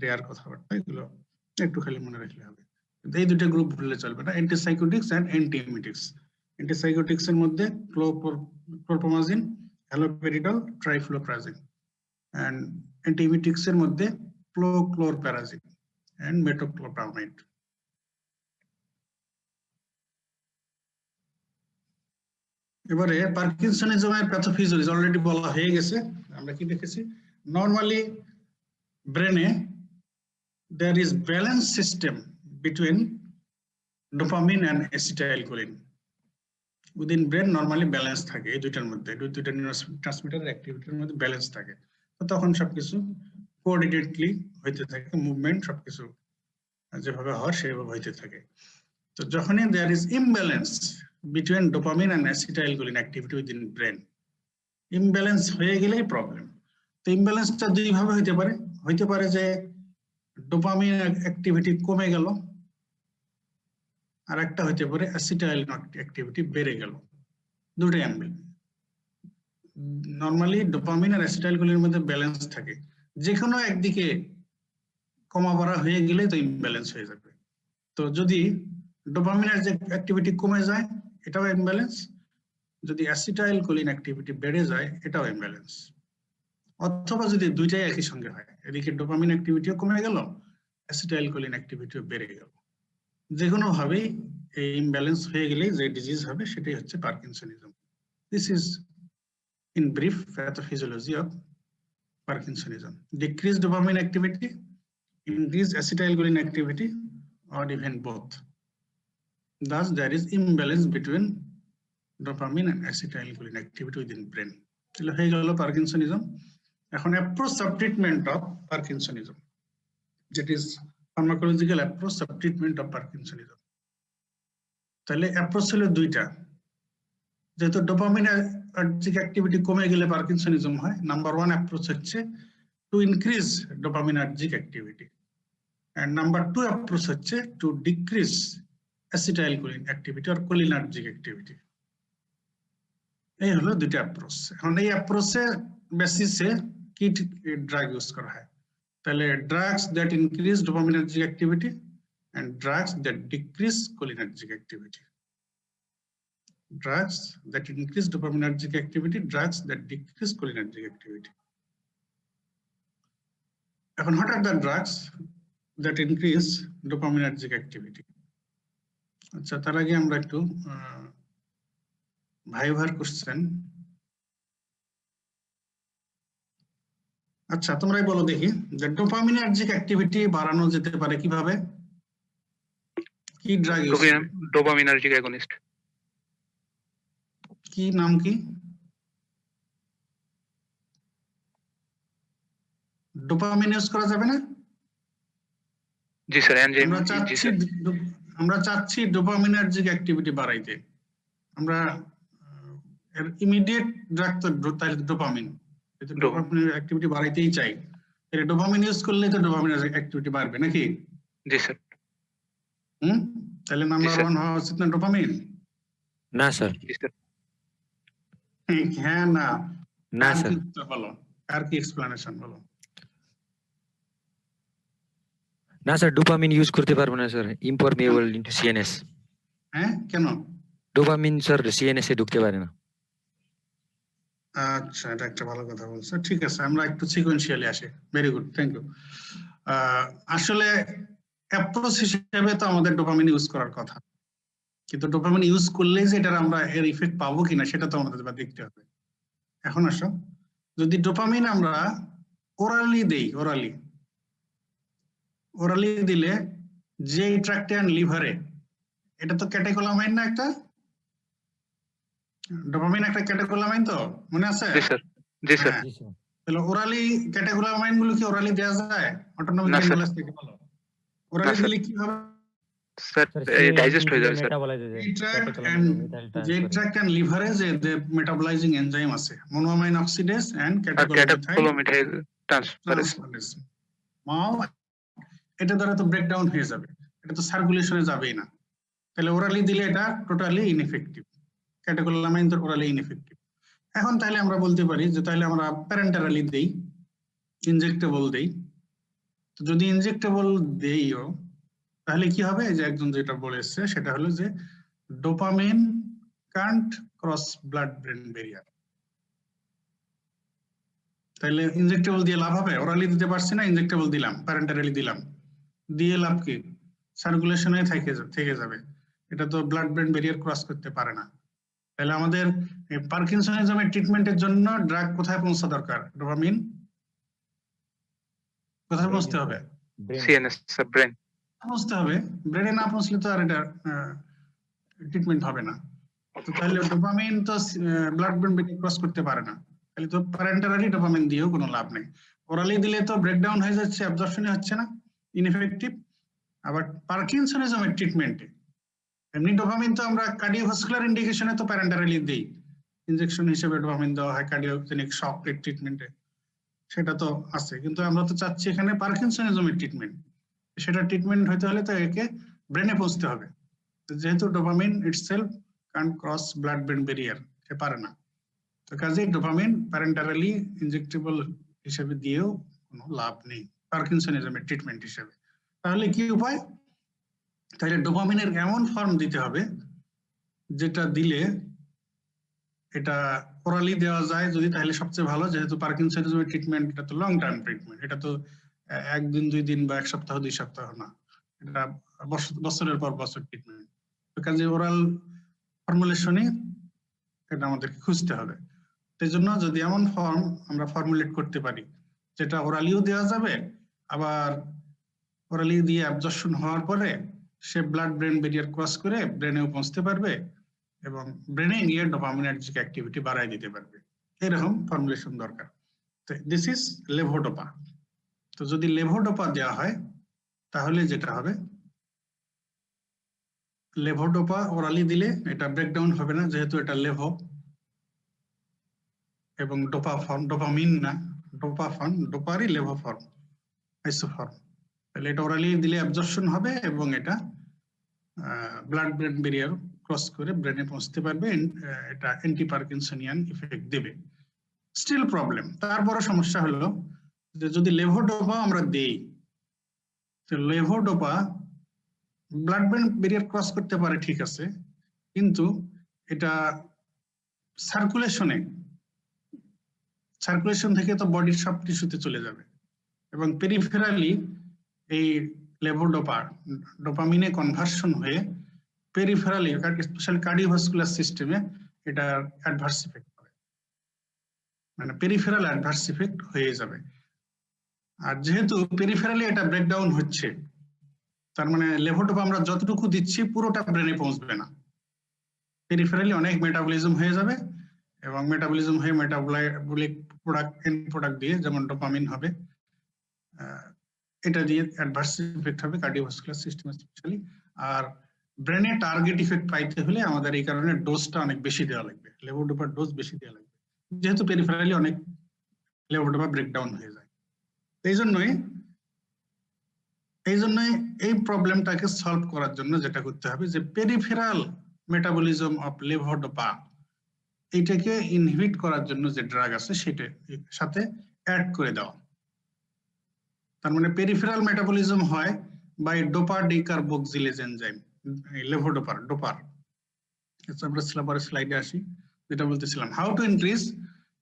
রেয়ার কথাবার্তা, এগুলো একটু খালি মনে রাখলে হবে। এই দুটো গ্রুপ ভুললে চলবে না, অ্যান্টিসাইকোটিক্স এন্ড অ্যান্টিমিটিক্স। অ্যান্টিসাইকোটিক্স এর মধ্যে ক্লোরপ্রোমাজিন, হ্যালোপেরিডল, ট্রাইফ্লোপ্রাজিন। এন্ড অ্যান্টিমিটিক্স এর মধ্যে ক্লোরপ্যারাজিন এন্ড মেটোক্লোরপ্রামাইড। এবারে পার্কিনসনিজমের প্যাথোফিজিওলজি অলরেডি বলা হয়ে গেছে। আমরা কি দেখেছি? নরমালি ব্রেনে there is balance system between dopamine and acetylcholine. Within brain normally balance থাকে এই দুইটার মধ্যে, দুইটা নিউরোট্রান্সমিটার অ্যাক্টিভিটির মধ্যে ব্যালেন্স থাকে। তো তখন সবকিছু কোঅর্ডিনেটলি হইতে থাকে, মুভমেন্ট সবকিছু যেভাবে হয় সেভাবে হইতে থাকে। তো যখনই there is imbalance between dopamine and acetylcholine activity within brain, imbalance হয়ে গেলেই প্রবলেম। তো ইমব্যালেন্সটা দুই ভাবে হইতে পারে যে ডোপামিন অ্যাক্টিভিটি কমে গেল, আর একটা হইতে পারে অ্যাসিটাইলকোলিন অ্যাক্টিভিটি বেড়ে গেল। দুটোই অ্যাম্বিল। নরমালি ডোপামিন আর অ্যাসিটাইলকোলিনের মধ্যে ব্যালেন্স থাকে, যে কোনো একদিকে কমা বাড়া হয়ে গেলে তো ইমব্যালেন্স হয়ে যাবে। তো যদি ডোপামিনের যে অ্যাক্টিভিটি কমে যায় এটাও ইমব্যালেন্স, যদি অ্যাসিটাইলকোলিন অ্যাক্টিভিটি বেড়ে যায় এটাও ইমব্যালেন্স। অথবা যদি দুইটাই একই সঙ্গে হয়, এদিকে ডোপামিন অ্যাক্টিভিটিও কমে গেল, অ্যাসিটাইলকোলিন অ্যাক্টিভিটিও বেড়ে গেল। যে কোনো ভাবেই এই ইমব্যালেন্স হয়ে গেলেই যে ডিজিজ হবে সেটাই হচ্ছে parkinsonism. This is in brief pathophysiology of parkinsonism. Decrease dopamine activity, increase acetylcholine activity, or even both. Thus, there is imbalance between dopamine and acetylcholine activity within brain. তাহলে হয়ে গেল পার্কিনসনিজম। এখন approach of treatment of parkinsonism, that is pharmacological approach of treatment of parkinsonism. তাহলে approach হলো দুইটা। যেহেতু dopaminergic activity কমে গেলে পার্কিনসনিজম হয়, নাম্বার 1 অ্যাপ্রোচ হচ্ছে to increase dopaminergic activity, and number 2 approach হচ্ছে to decrease acetylcholine activity or cholinergic activity. এই হলো দুইটা অ্যাপ্রোচ। এখন এই অ্যাপ্রোচে বেসিসে কি ড্রাগ ইউজ করা হয়? তাহলে drugs that increase dopaminergic activity and drugs that decrease cholinergic activity. Drugs that increase dopaminergic activity, drugs that decrease cholinergic activity. এখন what are the drugs that increase dopaminergic activity? আচ্ছা, তার আগে আমরা একটু ভাইভার question. আচ্ছা, তোমরাই বলো দেখি যে ডোপামিনার্জিক অ্যাক্টিভিটি বাড়ানো যেতে পারে কিভাবে? কি ড্রাগ ইউজ করে? Dopaminergic against. কি নাম কি? ডোপামিন ইউজ করা যাবে না? জি স্যার, এনজাইম। আমরা চাচ্ছি ডোপামিনার্জিক অ্যাক্টিভিটি বাড়াইতে। আমরা ইমিডিয়েট ড্রাগ তো ডোপামিন, ডোপামিনের অ্যাক্টিভিটি বাড়াইতেই চাই। এর ডোপামিন ইউজ করলে তো ডোপামিনার্জিক অ্যাক্টিভিটি বাড়বে নাকি? জি স্যার। তাহলে নাম্বার 1 হওয়া উচিত না ডোপামিন? না স্যার। জি স্যার। হ্যাঁ না না স্যার। বলো, আর কি এক্সপ্লেনেশন বলো? না স্যার, ডোপামিন ইউজ করতে পারবো না স্যার, ইম্পারমিয়েবল ইনটু সিএনএস। হ্যাঁ, কেন? ডোপামিন স্যার সিএনএস এ ঢুকতে পারে না। আচ্ছা, এটা একটা ভালো কথা বলছো। ঠিক আছে, আমরা একটু সিকোয়েন্সিয়ালি আসি। Very good, thank you. আসলে অ্যাপ্রোচ হিসেবে তো আমাদের ডোপামিন ইউজ করার কথা, কিন্তু ডোপামিন ইউজ করলে যে এটার আমরা এর ইফেক্ট পাবো কিনা সেটা তো আমাদের এবার দেখতে হবে। এখন আসো, যদি ডোপামিন আমরা ওরালি দেই, ওরালি দিলে যে ট্রাক্টে লিভারে, এটা তো ক্যাটেকোলামাইন না? একটা ডোপামিন একটা ক্যাটেকোলামাইন, তো মনে আছে? জি স্যার, জি স্যার। হ্যাঁ, জি স্যার। তাহলে ওরালি ক্যাটেকোলামাইন গুলো কি ওরালি দেওয়া যায়? অটোনমিক না, স্যার। নিউরোস থেকে বলো, ওরালি স্যার। দিলে কি হবে? স্যার ডাইজেস্ট হয়ে যাবে স্যার। যে ট্রাক্ট এন্ড লিভারে যে মেটাবলাইজিং এনজাইম আছে, মোনোঅ্যামাইন অক্সিডেজ এন্ড আর ক্যাটেকোলামিথাইল ক্যাটাকোলোমিথাইল ট্রান্সফারেজ। মাও এটা দ্বারা তো ব্রেকডাউন হয়ে যাবে, এটা তো সার্কুলেশনে যাবেই না। তাহলে ওরালি দিলে এটা টোটালি ইনএফেক্টিভ, ক্যাটেকোলামাইন তো ওরালি ইনএফেক্টিভ। এখন তাহলে আমরা বলতে পারি যে তাহলে আমরা প্যারেন্টারালি দেই, ইনজেক্টেবল দেই। তো যদি ইনজেক্টেবল দেইও তাহলে কি হবে? যে একজন যেটা বলেছে সেটা হলো যে dopamine can't cross blood brain barrier. তাহলে ইনজেক্টেবল দিয়ে লাভ হবে? ওরালি দিতে পারছি না, ইনজেক্টেবল দিলাম, প্যারেন্টারালি দিলাম, দিয়ে লাভ কি? সার্কুলেশনে থেকে যাবে, এটা তো ব্লাড ব্রেন ব্যারিয়ার ক্রস করতে পারে না। তাহলে আমাদের পার্কিনসনিজমের ট্রিটমেন্টের জন্য ড্রাগ কোথায় পৌঁছা দরকার? ডোপামিন কোথায় পৌঁছতে হবে? সিএনএস স্যার, ব্রেন পৌঁছতে হবে। ব্রেনে না পৌঁছলে তো আর এটা ট্রিটমেন্ট হবে না। তো তাহলে ডোপামিন তো ব্লাড ব্রেন ব্যারিয়ার ক্রস করতে পারে না, তাহলে তো প্যারেন্টারালি ডোপামিন দিয়েও কোনো লাভ নেই। ওরালি দিলে তো ব্রেকডাউন হয়ে যাচ্ছে, অ্যাবজর্পশনই হচ্ছে না, ইনএফেক্টিভ। আবার পার্কিনসনিজমের ট্রিটমেন্টে এমনি ডোপামিন তো আমরা কার্ডিওভাস্কুলার ইন্ডিকেশনে তো প্যারেন্টারালি দেই, ইনজেকশন হিসেবে ডোপামিন দেওয়া হয় কার্ডিওজেনিক শক ট্রিটমেন্টে, সেটা তো আছে। কিন্তু আমরা তো চাচ্ছি এখানে পার্কিনসনিজমের ট্রিটমেন্ট, সেটা ট্রিটমেন্ট হতে হলে তো একে ব্রেনে পৌঁছতে হবে। যেহেতু dopamine itself can't cross blood brain barrier, সে পারে না, তো কাজেই ডোপামিন প্যারেন্টারালি ইনজেক্টেবল হিসেবে দিয়েও কোনো লাভ নেই পার্কিনসনিজমের ট্রিটমেন্ট হিসেবে। তাহলে কি উপায়? তাহলে ডোপামিনের এমন ফর্ম দিতে হবে যেটা দিলে এটা ওরালি দেওয়া যায় যদি, তাহলে সবচেয়ে ভালো। যেহেতু পার্কিনসনিজমের ট্রিটমেন্ট এটা তো লং টার্ম ট্রিটমেন্ট, এটা তো একদিন 2 দিন বা 1 সপ্তাহ 2 সপ্তাহ না, এটা বছরের পর বছর ট্রিটমেন্ট। তো কাজে ওরাল ফর্মুলেশনই এটা আমাদেরকে খুঁজতে হবে। সেই জন্য যদি এমন ফর্ম আমরা ফর্মুলেট করতে পারি যেটা ওরালিও দেওয়া যাবে, আবার ওরালি দিয়ে অ্যাবজর্পশন হওয়ার পরে সে ব্লাড ব্রেন ব্যারিয়ার ক্রস করে ব্রেনেও পৌঁছতে পারবে এবং ব্রেনে গিয়ে ডোপামিনার্জিক অ্যাক্টিভিটি বাড়ায় দিতে পারবে, এরকম ফর্মুলেশন দরকার। তো দিস ইজ লেভোডোপা। তো যদি লেভোডোপা দেওয়া হয় তাহলে যেটা হবে, লেভোডোপা ওরালি দিলে এটা ব্রেকডাউন হবে না, যেহেতু এটা লেভো এবং ডোপামিন না, ডোপারই লেভো ফর্ম, আইসোফর্ম। তাহলে এটা ওরালি দিলে অ্যাবজর্পশন হবে এবং এটা ব্লাড ব্রেন ব্যারিয়ার ক্রস করে ব্রেনে পৌঁছতে পারবে, এটা অ্যান্টি পার্কিনসনিয়ান ইফেক্ট দেবে। স্টিল প্রবলেম, তারপরে সমস্যা হলো যে যদি লেভোডোপা আমরা দেই, তো levodopa blood brain barrier cross করতে পারে ঠিক আছে, কিন্তু এটা সার্কুলেশন থেকে তো বডির সব টিস্যুতে চলে যাবে এবং পেরিফেরালি এই লেভোডোপা ডোপামিনে কনভার্সন হয়ে পেরিফেরালি স্পেশালি কার্ডিওভাস্কুলার সিস্টেমে এটা অ্যাডভার্স ইফেক্ট হবে, মানে পেরিফেরাল অ্যাডভার্স ইফেক্ট হয়ে যাবে। আর যেহেতু পেরিফেরালি এটা ব্রেকডাউন হচ্ছে, তার মানে লেভোডোপা আমরা যতটুকু দিচ্ছি পুরোটা ব্রেনে পৌঁছবে না, পেরিফেরালি অনেক মেটাবলিজম হয়ে যাবে এবং মেটাবলিজম হয়ে মেটাবলিক প্রোডাক্ট দিয়ে যেমন ডোপামিন হবে, এটা দিয়ে অ্যাডভার্স ইফেক্ট হবে কার্ডিওভাস্কুলার সিস্টেম স্পেশালি। আর ব্রেনে টার্গেট ইফেক্ট পাইতে হলে আমাদের এই কারণে ডোজটা অনেক বেশি দেওয়া লাগবে, লেভোডোপার ডোজ বেশি দেওয়া লাগবে, যেহেতু পেরিফেরালি অনেক লেভোডোপা ব্রেকডাউন হয়ে যায়। এই জন্যই এই প্রবলেমটাকে সলভ করার জন্য যেটা করতে হবে যে পেরিফেরাল মেটাবলিজম অফ লেভোডোপা এইটাকে ইনহিবিট করার জন্য যে ড্রাগ আছে সেটা সাথে অ্যাড করে দেওয়া। তার মানে পেরিফেরাল মেটাবলিজম হয় by dopa decarboxylase enzyme, levodopa, dopar. আমরা পরের স্লাইডে আসি, যেটা বলতেছিলাম, how to increase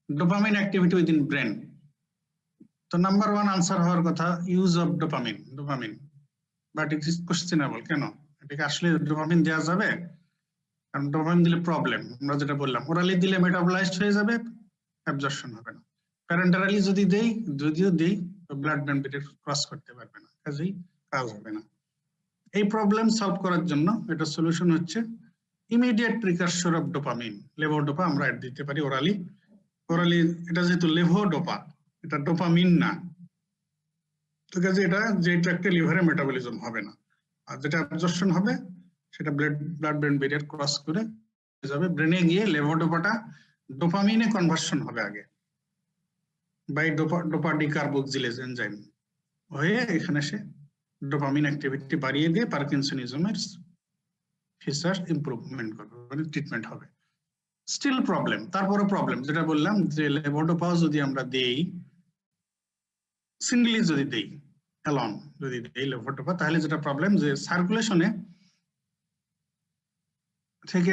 dopamine activity within brain. তো নাম্বার 1 আনসার হওয়ার কথা use of dopamine, but it is questionable. কেন? এটাকে আসলে ডোপামিন দেওয়া যাবে? কারণ ডোপামিন দিলে প্রবলেম, আমরা যেটা বললাম, ওরালি দিলে মেটাবলাইজড হয়ে যাবে, অ্যাবজর্পশন হবে না। প্যারেন্টারালি যদিও দেই ব্লাড ব্রেন ব্যারিয়ার ক্রস করতে পারবে না, কাজেই কাজ হবে না। এই প্রবলেম সলভ করার জন্য এটা সলিউশন হচ্ছে ইমিডিয়েট প্রিকারসর অফ ডোপামিন, লেভোডোপা আমরা অ্যাড দিতে পারি ওরালি। এটা যেহেতু লেভোডোপা, এটা ডোপামিন না, তো কাজে এটা যে ট্র্যাক্টে লিভারে মেটাবলিজম হবে না, আর যেটা অ্যাবজর্পশন হবে সেটা ব্লাড ব্রেন ব্যারিয়ার ক্রস করে যাবে ব্রেনে গিয়ে লেভোডোপাটা ডোপামিনে কনভার্সন হবে আগে বাই ডোপা ডিকার্বক্সিলেজ এনজাইম হয়ে এখানে সে ডোপামিন অ্যাক্টিভিটি বাড়িয়ে দিয়ে পার্কিনসনিজমের ফিচার ইমপ্রুভমেন্ট করবে, মানে ট্রিটমেন্ট হবে। স্টিল প্রবলেম, তারপরে প্রবলেম যেটা বললাম যে লেভোডোপা যদি আমরা দেই সিঙ্গলি, যদি দেই অ্যালন, যদি দেই লেভোডোপা, তাহলে যেটা প্রবলেম যে সার্কুলেশনে থেকে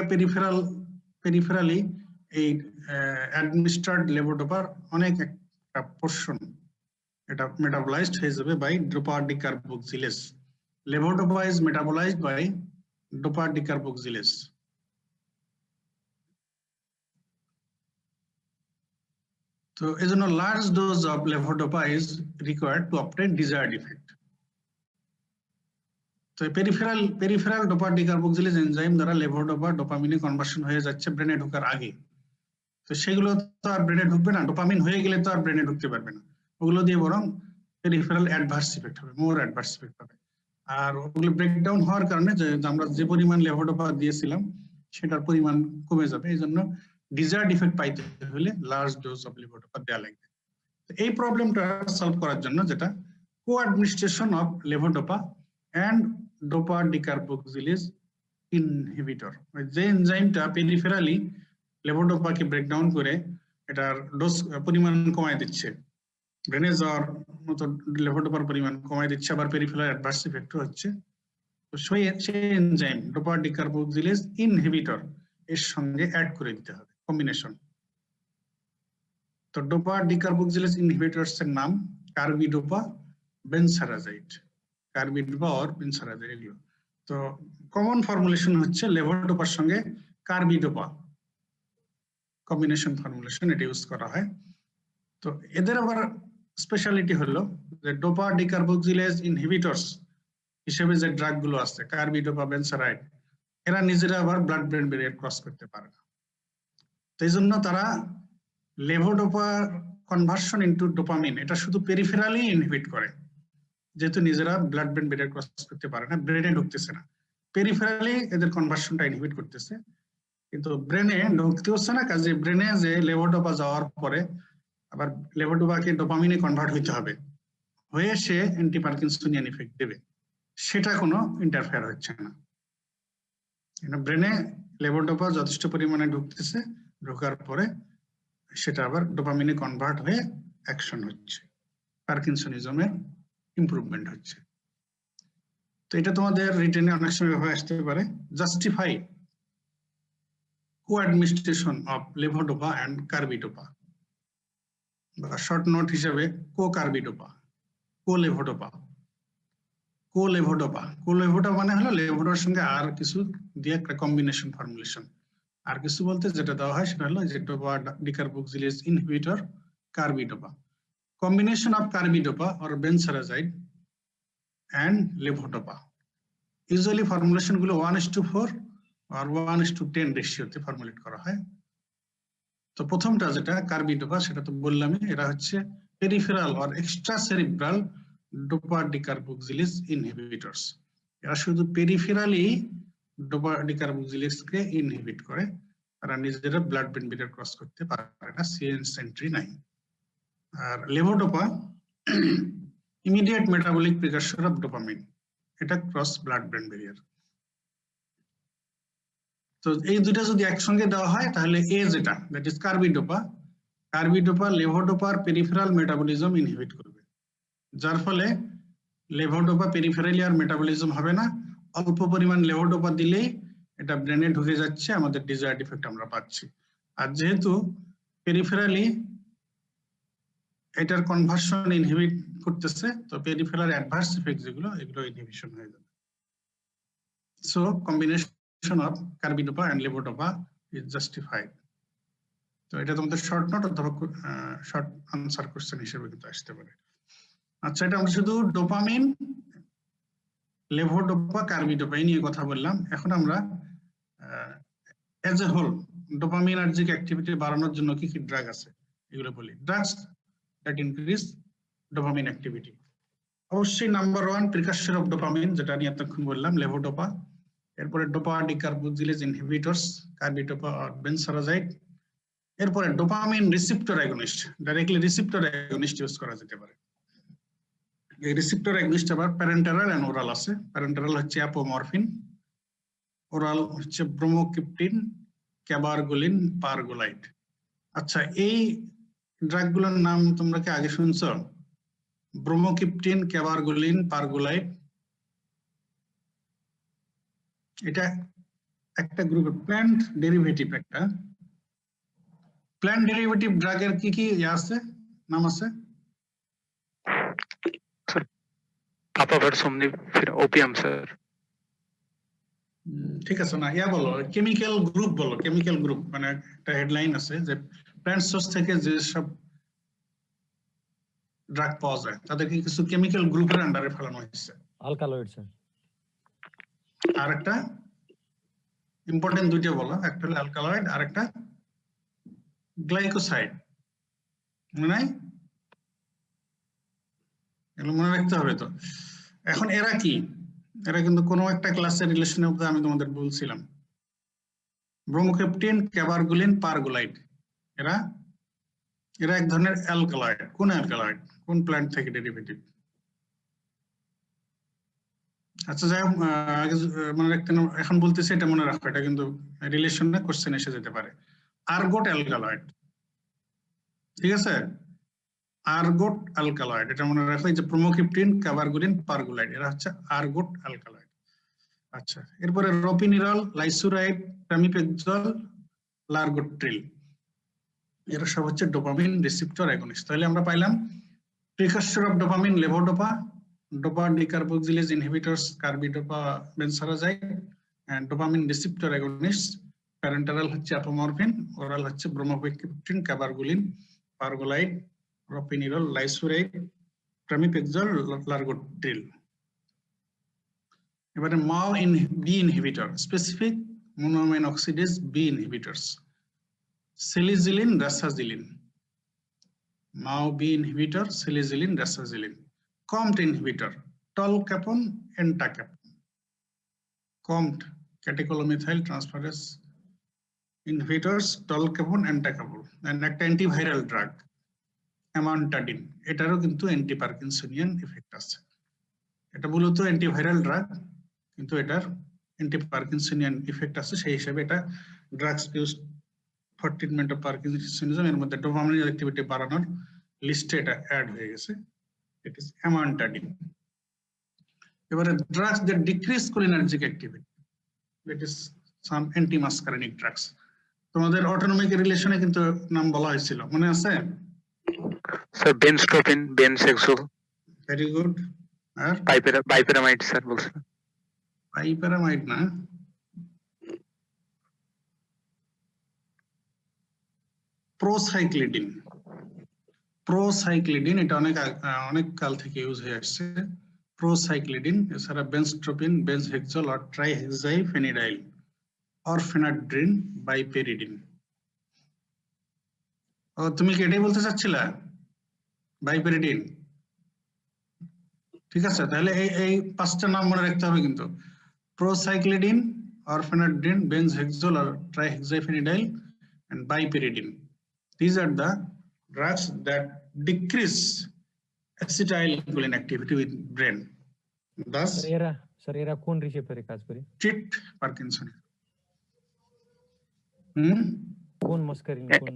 পেরিফেরালি এই অ্যাডমিনিস্ট্রার্ড লেভোডোপার অনেক একটা পোর্শন এটা মেটাবলাইজড হয়ে যাবে by dopa decarboxylase. Levodopa is metabolised by dopa decarboxylase. তো এজন্য large dose of levodopa is required to obtain desired effect. তো পেরিফেরাল ডোপা ডিকার্বক্সিলেজ এনজাইম দ্বারা লেভোডোপা ডোপামিনে কনভার্সন হয়ে যাচ্ছে ব্রেনে ঢোকার আগে। তো সেগুলো তো আর ব্রেনে ঢুকবে না, ডোপামিন হয়ে গেলে তো আর ব্রেনে ঢুকতে পারবে না, ওগুলো দিয়ে বরং পেরিফেরাল অ্যাডভার্স ইফেক্ট হবে, মোর অ্যাডভার্স ইফেক্ট হবে। আর ওগুলো ব্রেকডাউন হওয়ার কারণে যে আমরা যে পরিমাণ লেভোডোপা দিয়েছিলাম সেটার পরিমাণ কমে যাবে। এই জন্য ডিজায়ার্ড ইফেক্ট পাইতে হলে লার্জ ডোজ অফ লেভোডোপা দেওয়া লাগবে। এই প্রবলেমটা সলভ করার জন্য যেটা co-administration of levodopa and dopa decarboxylase inhibitor, যে এনজাইমটা পেরিফেরালি লেভোডোপাকে ব্রেকডাউন করে এটার ডোজ পরিমাণ কমায় দিচ্ছে, ব্রেনে যাওয়ার মতো লেভোডোপার পরিমাণ কমায় দিচ্ছে, আবার পেরিফেরাল অ্যাডভার্স ইফেক্টও হচ্ছে। তো সেই এনজাইম ডোপা ডিকার্বক্সিলেজ ইনহিবিটর এর সঙ্গে অ্যাড করে দিতে হবে, কম্বিনেশন। তো ডোপা ডিকার্বক্সিলেজ ইনহিবিটরস এর নাম কার্বিডোপা বেনসারাজাইড, কার্বিডোপা অর বেনসারাজাইড এগুলো। তো কমন ফর্মুলেশন হচ্ছে লেভোডোপার সঙ্গে কার্বিডোপা, কম্বিনেশন ফর্মুলেশন এটা ইউজ করা হয়। তো এদের আবার স্পেশালিটি হলো যে ডোপা ডিকার্বক্সিলেজ ইনহিবিটরস হিসেবে যে ড্রাগ গুলো আছে কার্বিডোপা বেনসারাইড, এরা নিজেরা আবার ব্লাড ব্রেন ব্যারিয়ার ক্রস করতে পারে না। তো এই জন্য তারা লেভোডোপার কনভার্সন ইনটু ডোপামিন এটা শুধু পেরিফেরালি ইনহিবিট করে, যেহেতু নিজেরা ব্লাড ব্রেন ব্যারিয়ার ক্রস করতে পারে না, ব্রেনে ঢুকতেছে না, পেরিফেরালি এদের কনভার্সনটা ইনহিবিট করতেছে, কিন্তু ব্রেনে ঢুকতে হচ্ছে না। কাজে ব্রেনে যে লেভোডোপা যাওয়ার পরে আবার লেভোডোপাকে ডোপামিনে কনভার্ট হইতে হবে, হয়ে সে অ্যান্টি পার্কিনসনিয়ান ইফেক্ট দেবে, সেটা কোনো ইন্টারফেয়ার হচ্ছে না। ব্রেনে লেভোডোপা যথেষ্ট পরিমাণে ঢুকতেছে, ঢোকার পরে সেটা আবার ডোপামিনে কনভার্ট হয়ে অ্যাকশন হচ্ছে, পার্কিনসনিজমের ইমপ্রুভমেন্ট হচ্ছে। তো এটা তোমাদের রিটেনে অনেক সময় হয়ে আসতে পারে, justify co-administration of levodopa and carbidopa, বা শর্ট নোট হিসেবে কো-কার্বিডোপা, কো-লেভোডোপা। কো-লেভোডোপা মানে হলো লেভোডোর সঙ্গে আর কিছু দিয়ে একটা কম্বিনেশন ফর্মুলেশন। আর কিছু বলতে যেটা দেওয়া হয় সেটা হলো যে dopa decarboxylase inhibitor carbidopa, combination of carbidopa or benserazide and levodopa. Usually formulation গুলো 1:4 আর 1:10 রেশিওতে ফর্মুলেট করা হয়। তো প্রথমটা যেটা কার্বিডোপা সেটা তো বললামই, এরা হচ্ছে peripheral or extra cerebral dopa decarboxylase inhibitors. এরা শুধু পেরিফেরালি ডোপা ডিকার্বক্সিলেজকে ইনহিবিট করে, তারা নিজেরা ব্লাড ব্রেন ব্যারিয়ার ক্রস করতে পারে না, সিএনএস এন্ট্রি নাই। আর levodopa immediate metabolic precursor of dopamine, এটা ক্রস ব্লাড ব্রেন ব্যারিয়ার। তো এই দুইটা যদি একসঙ্গে দেওয়া হয় তাহলে এ যেটা দ্যাট ইজ কার্বিডোপা লেভোডোপার পেরিফেরাল মেটাবলিজম ইনহিবিট করবে, যার ফলে লেভোডোপা পেরিফেরালি আর মেটাবলিজম হবে না, অল্প পরিমাণ লেভোডোপা দিলেই এটা ব্রেনে ঢুকে যাচ্ছে, আমাদের ডিজায়ার্ড ইফেক্ট আমরা পাচ্ছি। আর যেহেতু পেরিফেরালি এটার কনভার্সন ইনহিবিট করতেছে, তো পেরিফেরাল অ্যাডভার্স ইফেক্ট যেগুলো, এগুলো ইনহিবিশন হয়ে যাবে। So combination of carbidopa and levodopa is justified. তো এটা তোমাদের শর্ট নোট অথবা শর্ট আনসার কোশ্চেন হিসেবে কিন্তু আসতে পারে। আচ্ছা, এটা আমরা শুধু ডোপামিন, লেভোডোপা, কার্বিডোপা এই নিয়ে কথা বললাম। এখন আমরা as a whole dopaminergic activity বাড়ানোর জন্য কি কি ড্রাগ আছে এগুলো বলি। Drugs that increase dopamine activity, অবশ্যই নাম্বার 1 প্রিকাসর অফ ডোপামিন, যেটা নিয়ে এতক্ষণ বললাম, লেভোডোপা। এরপরে ডোপা ডিকার্বোক্সিলেজ ইনহিবিটরস, কার্বিডোপা আর বেনসারাজাইড। এরপরে dopamine receptor agonist, directly receptor agonist use করা যেতে পারে। এই রিসেপ্টর অ্যাগনিস্ট আবার প্যারেন্টারাল এন্ড ওরাল আছে। প্যারেন্টারাল হচ্ছে অ্যাপোমরফিন, ওরাল হচ্ছে ব্রোমোক্রিপ্টিন, ক্যাবারগুলিন, পারগোলাইড। আচ্ছা, এই ড্রাগগুলোর নাম তোমরা কি আগে শুনছো? ব্রোমোক্রিপ্টিন, ক্যাবারগুলিন, পারগোলাইড, এটা একটা গ্রুপের প্ল্যান্ট ডেরিভেটিভ। একটা প্ল্যান্ট ডেরিভেটিভ ড্রাগের কি কি আছে, নাম আছে? পাপাভার সমনি, ফির ওপিয়াম স্যার। ঠিক আছে না, ইয়া বলো, কেমিক্যাল গ্রুপ বলো। কেমিক্যাল গ্রুপ মানে একটা হেডলাইন আছে যে প্ল্যান্ট সোর্স থেকে যে সব ড্রাগ পাওয়া যায় তাদেরকে কিছু কেমিক্যাল গ্রুপের আন্ডারে ফেলানো হয়েছে। Alkaloid sir. আর একটা ইম্পর্টেন্ট দুইটা বলো, একটা হলো অ্যালকালয়েড আর একটা গ্লাইকোসাইড। মনে নাই? এগুলো মনে রাখতে হবে তো। এখন এরা কি? এরা কিন্তু কোনো একটা ক্লাসের রিলেশনের মধ্যে আমি তোমাদের বলছিলাম, ব্রোমোক্রিপ্টিন, ক্যাবারগুলিন, পারগোলাইড, এরা এরা এক ধরনের অ্যালকালয়েড। কোন অ্যালকালয়েড? কোন প্ল্যান্ট থেকে ডেরিভেটিভ? আচ্ছা, যাই হোক, মনে রাখতে না, এখন বলতেছি এটা মনে রাখো, এটা কিন্তু রিলেশনে কোশ্চেন এসে যেতে পারে। আর্গট অ্যালকালয়েড, ঠিক আছে? আর্গট অ্যালকালয়েড, এটা মনে রাখো। এই যে ব্রোমোক্রিপ্টিন, ক্যাবারগুলিন, পারগোলাইড, এরা হচ্ছে আর্গট অ্যালকালয়েড। আচ্ছা, এরপরে রোপিনিরল, লাইসুরাইড, প্রামিপেকজল, লার্গোট্রিল, এরা সব হচ্ছে ডোপামিন রিসেপ্টর অ্যাগনিস্ট। তাহলে আমরা পাইলাম precursor of dopamine levodopa, dopa decarboxylase inhibitors, carbidopa, benserazide, and dopamine receptor agonist. Parenteral হচ্ছে অ্যাপোমরফিন, ওরাল হচ্ছে ব্রোমোক্রিপ্টিন, ক্যাবারগুলিন, পারগোলাইড, রোপিনিরল, লাইসুরাইড, প্রামিপেকজল, লার্গোট্রিল। এবারে MAO B inhibitor, specific monoamine oxidase B inhibitors, selegiline, rasagiline. MAO B inhibitor, selegiline, rasagiline. COMT inhibitor, tolcapone, entacapone. COMT catechol-O-methyl transferase inhibitors, tolcapone, entacapone. And একটা antiviral drug amantadine, এটারও কিন্তু anti পার্কিনসনিয়ান effect আছে। এটা মূলত antiviral drug, কিন্তু এটার anti পার্কিনসনিয়ান effect আছে, সেই হিসেবে এটা drugs used for treatment of parkinsonism এর মধ্যে ডোপামিন অ্যাক্টিভিটি বাড়ানোর লিস্টে এটা অ্যাড হয়ে গেছে। It is amantadine. এবারে drugs that decrease cholinergic activity, that is some antimuscarinic drugs. তোমাদের অটোনমিক রিলেশনে কিন্তু নাম বলা হয়েছিল, মনে আছে? Sir benztropine, benzhexol. Very good. আর বাইপেরামাইড স্যার বলছেন। পাইপ্যারামাইড না, প্রোসাইক্লিডিন। প্রোসাইক্লিডিন এটা অনেক কাল থেকে ইউজ হয়ে আসছে। প্রোসাইক্লিডিন, এছাড়া বেনস্ট্রোপিন, বেনজহেক্সল আর ট্রাইহেক্সাইফেনিডাইল, অরফেনাড্রিন, বাইপেরিডিন। ও, তুমি কি এটাই বলতে চাচ্ছিলা? বাইপেরিডিন, ঠিক আছে। তাহলে এই পাঁচটা নাম মনে রাখতে হবে কিন্তু, প্রোসাইক্লিডিন, অরফেনাড্রিন, বেনজহেক্সল আর ট্রাইহেক্সাইফেনিডাইল and byperidine. These are the drugs that decrease acetylcholine activity with brain. Thus, sir এরা কোন রিসেপ্টরে কাজ করে? treat Parkinson. কোন মাস্কারিন, কোন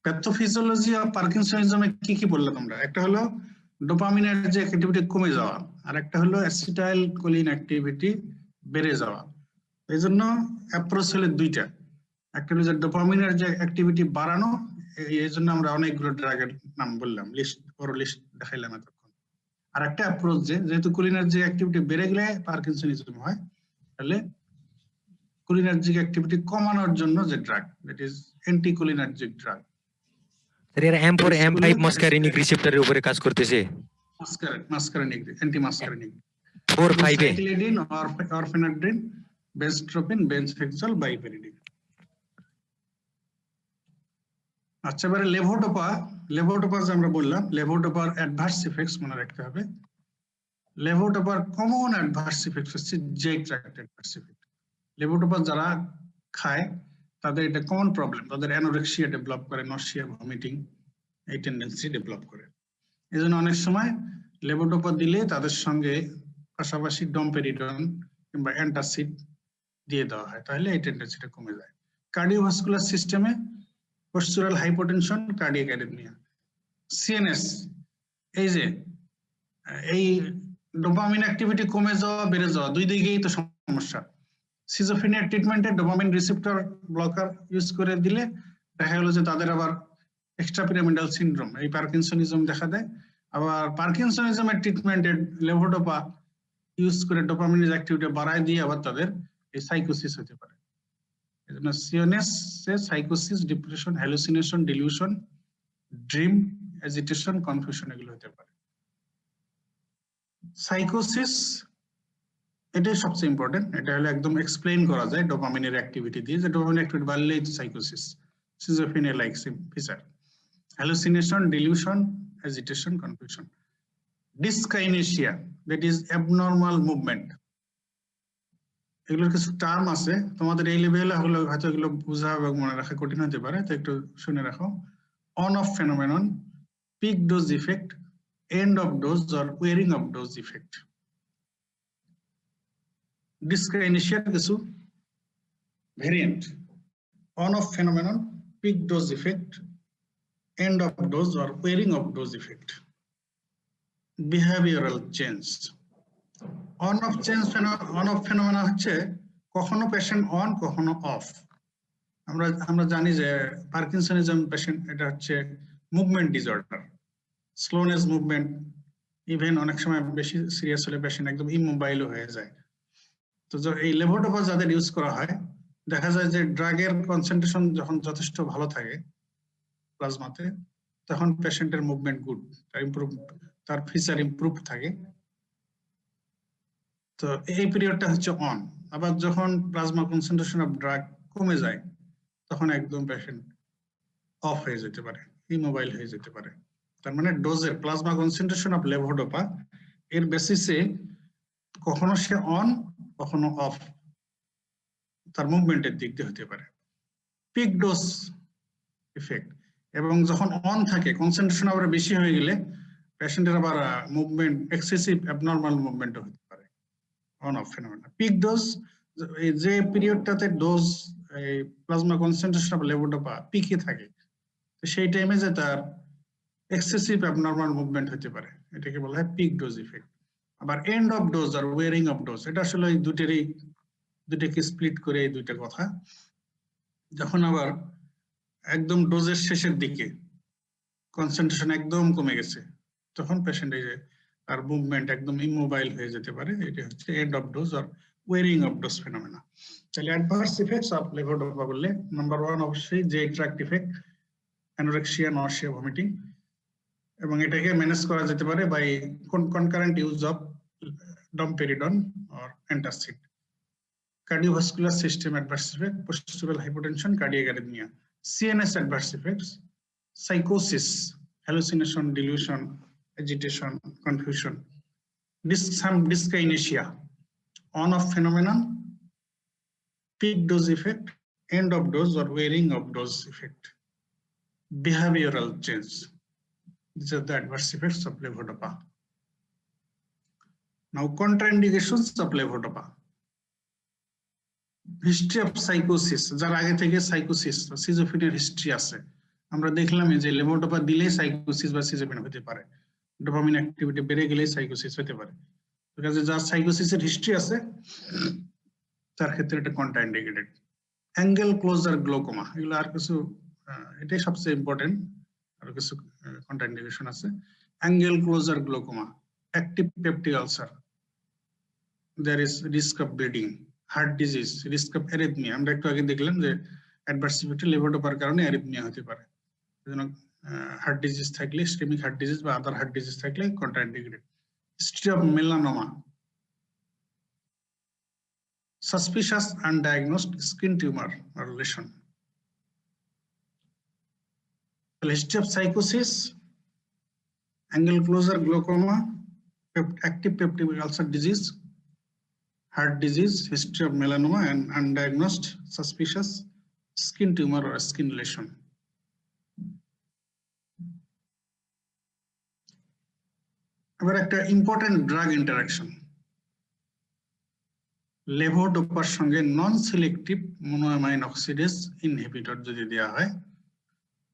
প্যাথোফিজিওলজি অফ পার্কিনসনিজমে কি বললে তোমরা? একটা হলো ডোপামিনের যে অ্যাক্টিভিটি কমে যাওয়া, আর একটা হলো অ্যাসিটাইল কোলিন অ্যাক্টিভিটি বেড়ে যাওয়া। এই জন্য অ্যাপ্রোচ হলো দুইটা, একটা হলো যে ডোপামিনের যে অ্যাক্টিভিটি বাড়ানো, এই জন্য আমরা অনেকগুলো ড্রাগের নাম বললাম, লিস্ট দেখাইলাম এতক্ষণ। আর একটা অ্যাপ্রোচ যেহেতু কোলিনের যে অ্যাক্টিভিটি বেড়ে গেলে পার্কিনসনিজম হয়, তাহলে কোলিনার্জিক অ্যাক্টিভিটি কমানোর জন্য যে drug, that is anticholinergic drug. Sir এর M4 M5 মাস্কারিনিক রিসেপ্টরের উপরে কাজ করতেছে। মাস্কারিনিক, অ্যান্টি মাস্কারিনিক 4 5 এ সাইক্লিডিন or ফেনাড্রিন, বেনস্ট্রোপিন, বেনফেক্সল, বাইপেরিডিন। আচ্ছা, এবারে লেভোডোপা যে আমরা বললাম, লেভোডোপার অ্যাডভার্স ইফেক্টস মনে রাখতে হবে। লেভোডোপার কমন অ্যাডভার্স ইফেক্টস হচ্ছে J tract adverse effect. Levodopa যারা খায় তাদের এটা কমন প্রবলেম, তাদের অ্যানোরেক্সিয়া ডেভেলপ করে, নসিয়া, ভমিটিং, এই টেন্ডেন্সি ডেভেলপ করে। এই জন্য অনেক সময় লেভোডোপা দিলে তাদের সঙ্গে পাশাপাশি ডমপেরিডন কিংবা অ্যান্টাসিড দিয়ে দেওয়া হয়, তাহলে এই টেন্ডেন্সিটা কমে যায়। কার্ডিওভাস্কুলার সিস্টেমে পস্চুরাল হাইপোটেনশন, কার্ডিয়াক অ্যারিথমিয়া। সিএনএস, এই যে এই ডোপামিন অ্যাক্টিভিটি কমে যাওয়া বেড়ে যাওয়া, দুই দিকেই তো সমস্যা। সিজোফ্রেনিয়া ট্রিটমেন্টে ডোপামিন রিসেপ্টর ব্লকার ইউজ করে দিলে দেখা গেল যে তাদের আবার এক্সট্রা পিরামিডাল সিনড্রোম, এই পার্কিনসনিজম দেখা দেয়। আবার পার্কিনসনিজমের ট্রিটমেন্টে লেভোডোপা ইউজ করে ডোপামিনের অ্যাক্টিভিটি বাড়ায় দিয়ে আবার তাদের এই সাইকোসিস হতে পারে। এজন্য সিএনএস এ সাইকোসিস, depression, hallucination, delusion, dream, agitation, confusion এগুলো হতে পারে। সাইকোসিস এটাই সবচেয়ে ইম্পর্টেন্ট। এটা হলো একদম এক্সপ্লেইন করা যায় ডোপামিনের অ্যাক্টিভিটি দিয়ে, যে ডোপামিন অ্যাক্টিভিটি বাড়লেই সাইকোসিস, schizophrenia like feature. Hallucination, delusion, agitation, confusion. Dyskinesia, that is abnormal movement. এগুলোর কিছু টার্ম আছে, তোমাদের এই লেভেলে হলো হয়তো এগুলো বোঝা এবং মনে রাখা কঠিন হতে পারে, তো একটু শুনে রাখো। On off phenomenon, peak dose effect, end of dose or wearing off dose effect. ডিসকাইনেশিয়ার কিছু variant: on off phenomenon, peak dose effect, end of dose or wearing off dose effect. Behavioural change. On off phenomena হচ্ছে কখনো patient on, কখনো of. আমরা জানি যে parkinsonism patient এটা হচ্ছে movement disorder, slowness movement, even অনেক সময় বেশি সিরিয়াস হলে পেশেন্ট একদম ইমোবাইলও হয়ে যায়। তো এই লেভোডোপা যাদের ইউজ করা হয়, দেখা যায় যে ড্রাগের কনসেন্ট্রেশন যখন যথেষ্ট ভালো থাকে প্লাজমাতে, তখন পেশেন্টের মুভমেন্ট গুড, তার ফিচার ইমপ্রুভ থাকে। তো এই পিরিয়ডটা হচ্ছে অন। আবার যখন প্লাজমা কনসেন্ট্রেশন অফ ড্রাগ কমে যায়, তখন একদম পেশেন্ট অফ হয়ে যেতে পারে, ইমোবাইল হয়ে যেতে পারে। তার মানে ডোজের প্লাজমা কনসেন্ট্রেশন অফ লেভোডোপা এর বেসিসে কখনো সে অন, কখনো অফ, তার মুভমেন্টের দিক দিয়ে হতে পারে। পিক ডোজ ইফেক্ট, এবং যখন অন থাকে কনসেন্ট্রেশন আবার বেশি হয়ে গেলে পেশেন্টের আবার মুভমেন্ট, এক্সেসিভ অ্যাবনর্মাল মুভমেন্টও হতে পারে। On off phenomena. Peak dose, যে পিরিয়ডটাতে ডোজ এই প্লাজমা কনসেন্ট্রেশন অফ লেভোডোপা পিকে থাকে, তো সেই টাইমে যে তার এক্সেসিভ অ্যাবনর্মাল মুভমেন্ট হতে পারে, এটাকে বলা হয় পিক ডোজ ইফেক্ট। আবার এন্ড অফ ডোজ আর ওয়ারিং অফ ডোজ, এটা আসলে এই দুটাকে স্প্লিট করে এই দুইটা কথা। যখন আবার একদম ডোজের শেষের দিকে কনসেন্ট্রেশন একদম কমে গেছে, তখন পেশেন্ট এই যে আর মুভমেন্ট একদম ইমোবাইল হয়ে যেতে পারে, এটা হচ্ছে এন্ড অফ ডোজ আর ওয়ারিং অফ ডোজ ফেনোমেনা। তাহলে অ্যাডভার্স ইফেক্টস অফ লেভোডোপা বললে নাম্বার 1 অবশ্যই যে tract effect, anorexia, nausea, vomiting, এবং এটাকে ম্যানেজ করা যেতে পারে by concurrent use of domperidone or antacid. Cardiovascular system adverse effect, postural hypotension, cardiac arrhythmia. CNS adverse effects, psychosis, hallucination, delusion, agitation, confusion. Some dyskinesia, on-off phenomenon, peak dose effect, end of dose or wearing of dose effect. Behavioral change. These are the adverse effects of levodopa. Now, contraindications of levodopa. History of psychosis, যার আগে থেকে সাইকোসিস, সিজোফ্রেনিয়ার history আছে, আমরা দেখলাম যে levodopa দিলে সাইকোসিস বা schizophrenia হতে পারে, ডোপামিন অ্যাক্টিভিটি বেড়ে গেলে সাইকোসিস হতে পারে। কাজে যার সাইকোসিসের হিস্ট্রি আছে তার ক্ষেত্রে এটা কন্ট্রাইন্ডিকেটেড। অ্যাঙ্গেল ক্লোজার গ্লোকোমা, এগুলো আর কিছু এটাই সবচেয়ে ইম্পর্টেন্ট, আর কিছু কন্ট্রাইন্ডিকেশন আছে। Angle closure glaucoma, active peptic ulcer, there is risk of bleeding, heart disease, risk of arrhythmia। আমরা একটু আগে দেখলাম যে অ্যাডভার্স ইফেক্টে লেভোডোপার কারণে অ্যারিথমিয়া হতে পারে। এজন্য হার্ট ডিজিজ থাকলে, ইসকেমিক হার্ট ডিজিজ বা আদার হার্ট ডিজিজ থাকলে contraindicated. History of melanoma, suspicious undiagnosed skin tumor or lesion, history of psychosis, angle closure glaucoma, active peptic ulcer disease, heart disease, history of melanoma, and undiagnosed suspicious skin tumor or skin lesion. আবার একটা important drug interaction, লেভোডোপার সঙ্গে নন selective monoamine oxidase inhibitor যদি দেওয়া হয়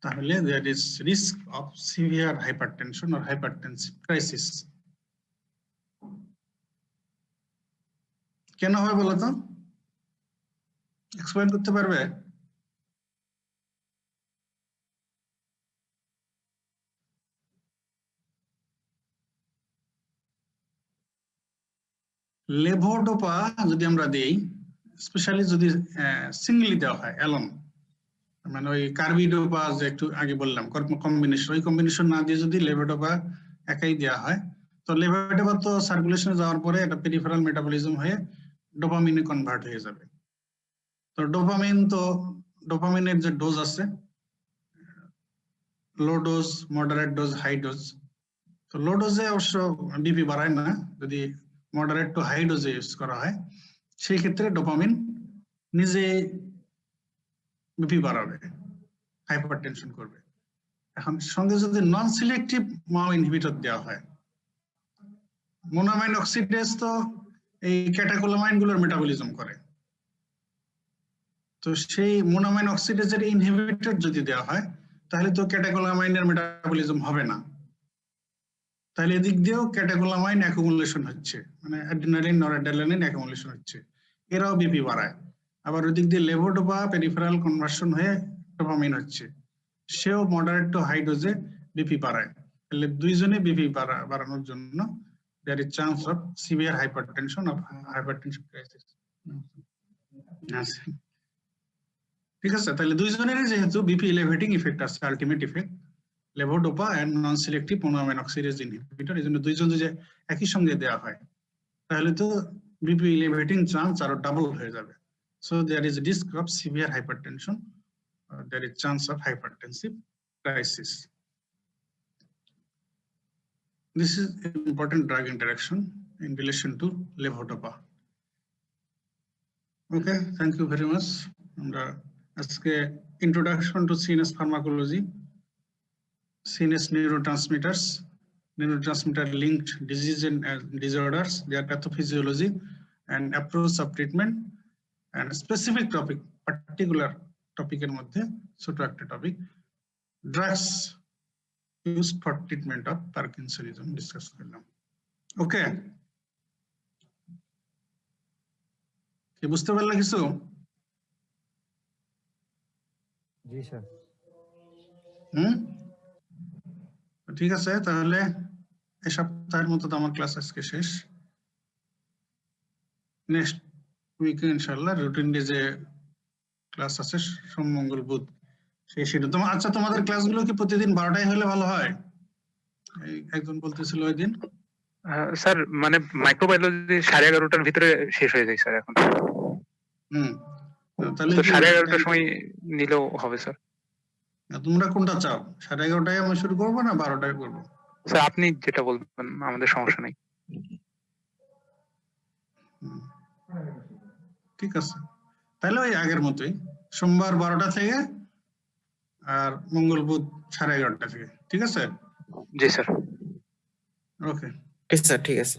তাহলে there is risk of severe hypertension or hypertensive crisis। কেন হয় বলো তো, এক্সপ্লেইন করতে পারবে? লেভোডোপা যদি আমরা দেই, স্পেশালি যদি সিঙ্গলি দেওয়া হয় অ্যালোন, মানে ওই কার্বিডোপা যে একটু আগে বললাম কম্বিনেশন, ওই কম্বিনেশন না দিয়ে যদি লেভোডোপা একাই দেওয়া হয়, তো লেভোডোপা তো সার্কুলেশনে যাওয়ার পরে এটা পেরিফেরাল মেটাবলিজম হয়ে ডোপামিনে কনভার্ট হয়ে যাবে। তো ডোপামিনের যে ডোজ আছে, low dose, moderate dose, high dose. তো লো ডোজে অবশ্য বিপি বাড়ায় না, যদি মডারেট টু হাই ডোজে ইউজ করা হয় সেই ক্ষেত্রে ডোপামিন নিজে বিপি বাড়াবে, হাইপারটেনশন করবে। এখন সঙ্গে যদি নন সিলেক্টিভ মাও ইনহিবিটর দেওয়া হয়, মোনোঅ্যামাইন অক্সিডেজ তো এই ক্যাটাকোলামাইন গুলোর মেটাবলিজম করে, তো সেই মোনোঅ্যামাইন অক্সিডেজের ইনহিবিটর যদি দেওয়া হয় তাহলে তো ক্যাটাকোলামাইনের মেটাবলিজম হবে না, তাহলে এদিক দিয়েও ক্যাটাকোলামাইন অ্যাকুমুলেশন হচ্ছে, মানে অ্যাড্রিনালিন নরঅ্যাড্রিনালিন অ্যাকুমুলেশন হচ্ছে, এরাও বিপি বাড়ায়। আবার ওই দিক দিয়ে লেভোডোপা পেরিফেরাল কনভার্সন হয়ে ডোপামিন হচ্ছে, সেও মডারেট টু হাই ডোজে বিপি বাড়ায়। তাহলে দুইজনে বিপি বাড়ানোর জন্য there is chance of severe hypertension or hypertension crisis। ঠিক আছে, তাহলে দুইজনেরই যেহেতু বিপি এলিভেটিং ইফেক্ট আছে, ultimate effect levodopa and non selective monoamine oxidase inhibitor, এই জন্য দুইজন যদি একই সঙ্গে দেওয়া হয় তাহলে তো বিপি এলিভেটিং চান্স আরো ডাবল হয়ে যাবে। So there is risk of severe hypertension, there is chance of hypertensive crisis. This is important drug interaction in relation to levodopa. Okay, thank you very much. আমরা আজকে introduction to CNS pharmacology, CNS neurotransmitter linked disease and disorders, their pathophysiology and approach of treatment, and specific topic, particular topic এর মধ্যে ছোট একটা topic, drugs used for treatment of Parkinsonism discuss করলাম। ওকে, কি বুঝতে পারলে কিছু? জি স্যার। ঠিক আছে, তাহলে এই সপ্তাহের মতো তো আমার ক্লাস আজকে শেষ। নেক্সট উইকে ইনশাআল্লাহ রুটিন ডে যে ক্লাস আছে সোম মঙ্গল বুধ, সেই শিডিউল। আচ্ছা, তোমাদের ক্লাসগুলো কি প্রতিদিন 12টায় হলে ভালো হয়? একজন বলতেছিল ওই দিন। স্যার মানে মাইক্রোবায়োলজি 11:30টার ভিতরে শেষ হয়ে যায় স্যার এখন। তাহলে 11:30টার সময় নিলেও হবে স্যার। তোমরা কোনটা চাও, 11:30টায় আমি শুরু করবো না 12টায় করবো? স্যার আপনি যেটা বলবেন, আমাদের সমস্যা নেই। ঠিক আছে, তাহলে ওই আগের মতোই সোমবার 12টা থেকে আর মঙ্গল বুধ 11:30টা থেকে। ঠিক আছে? জি স্যার। ওকে স্যার ঠিক আছে।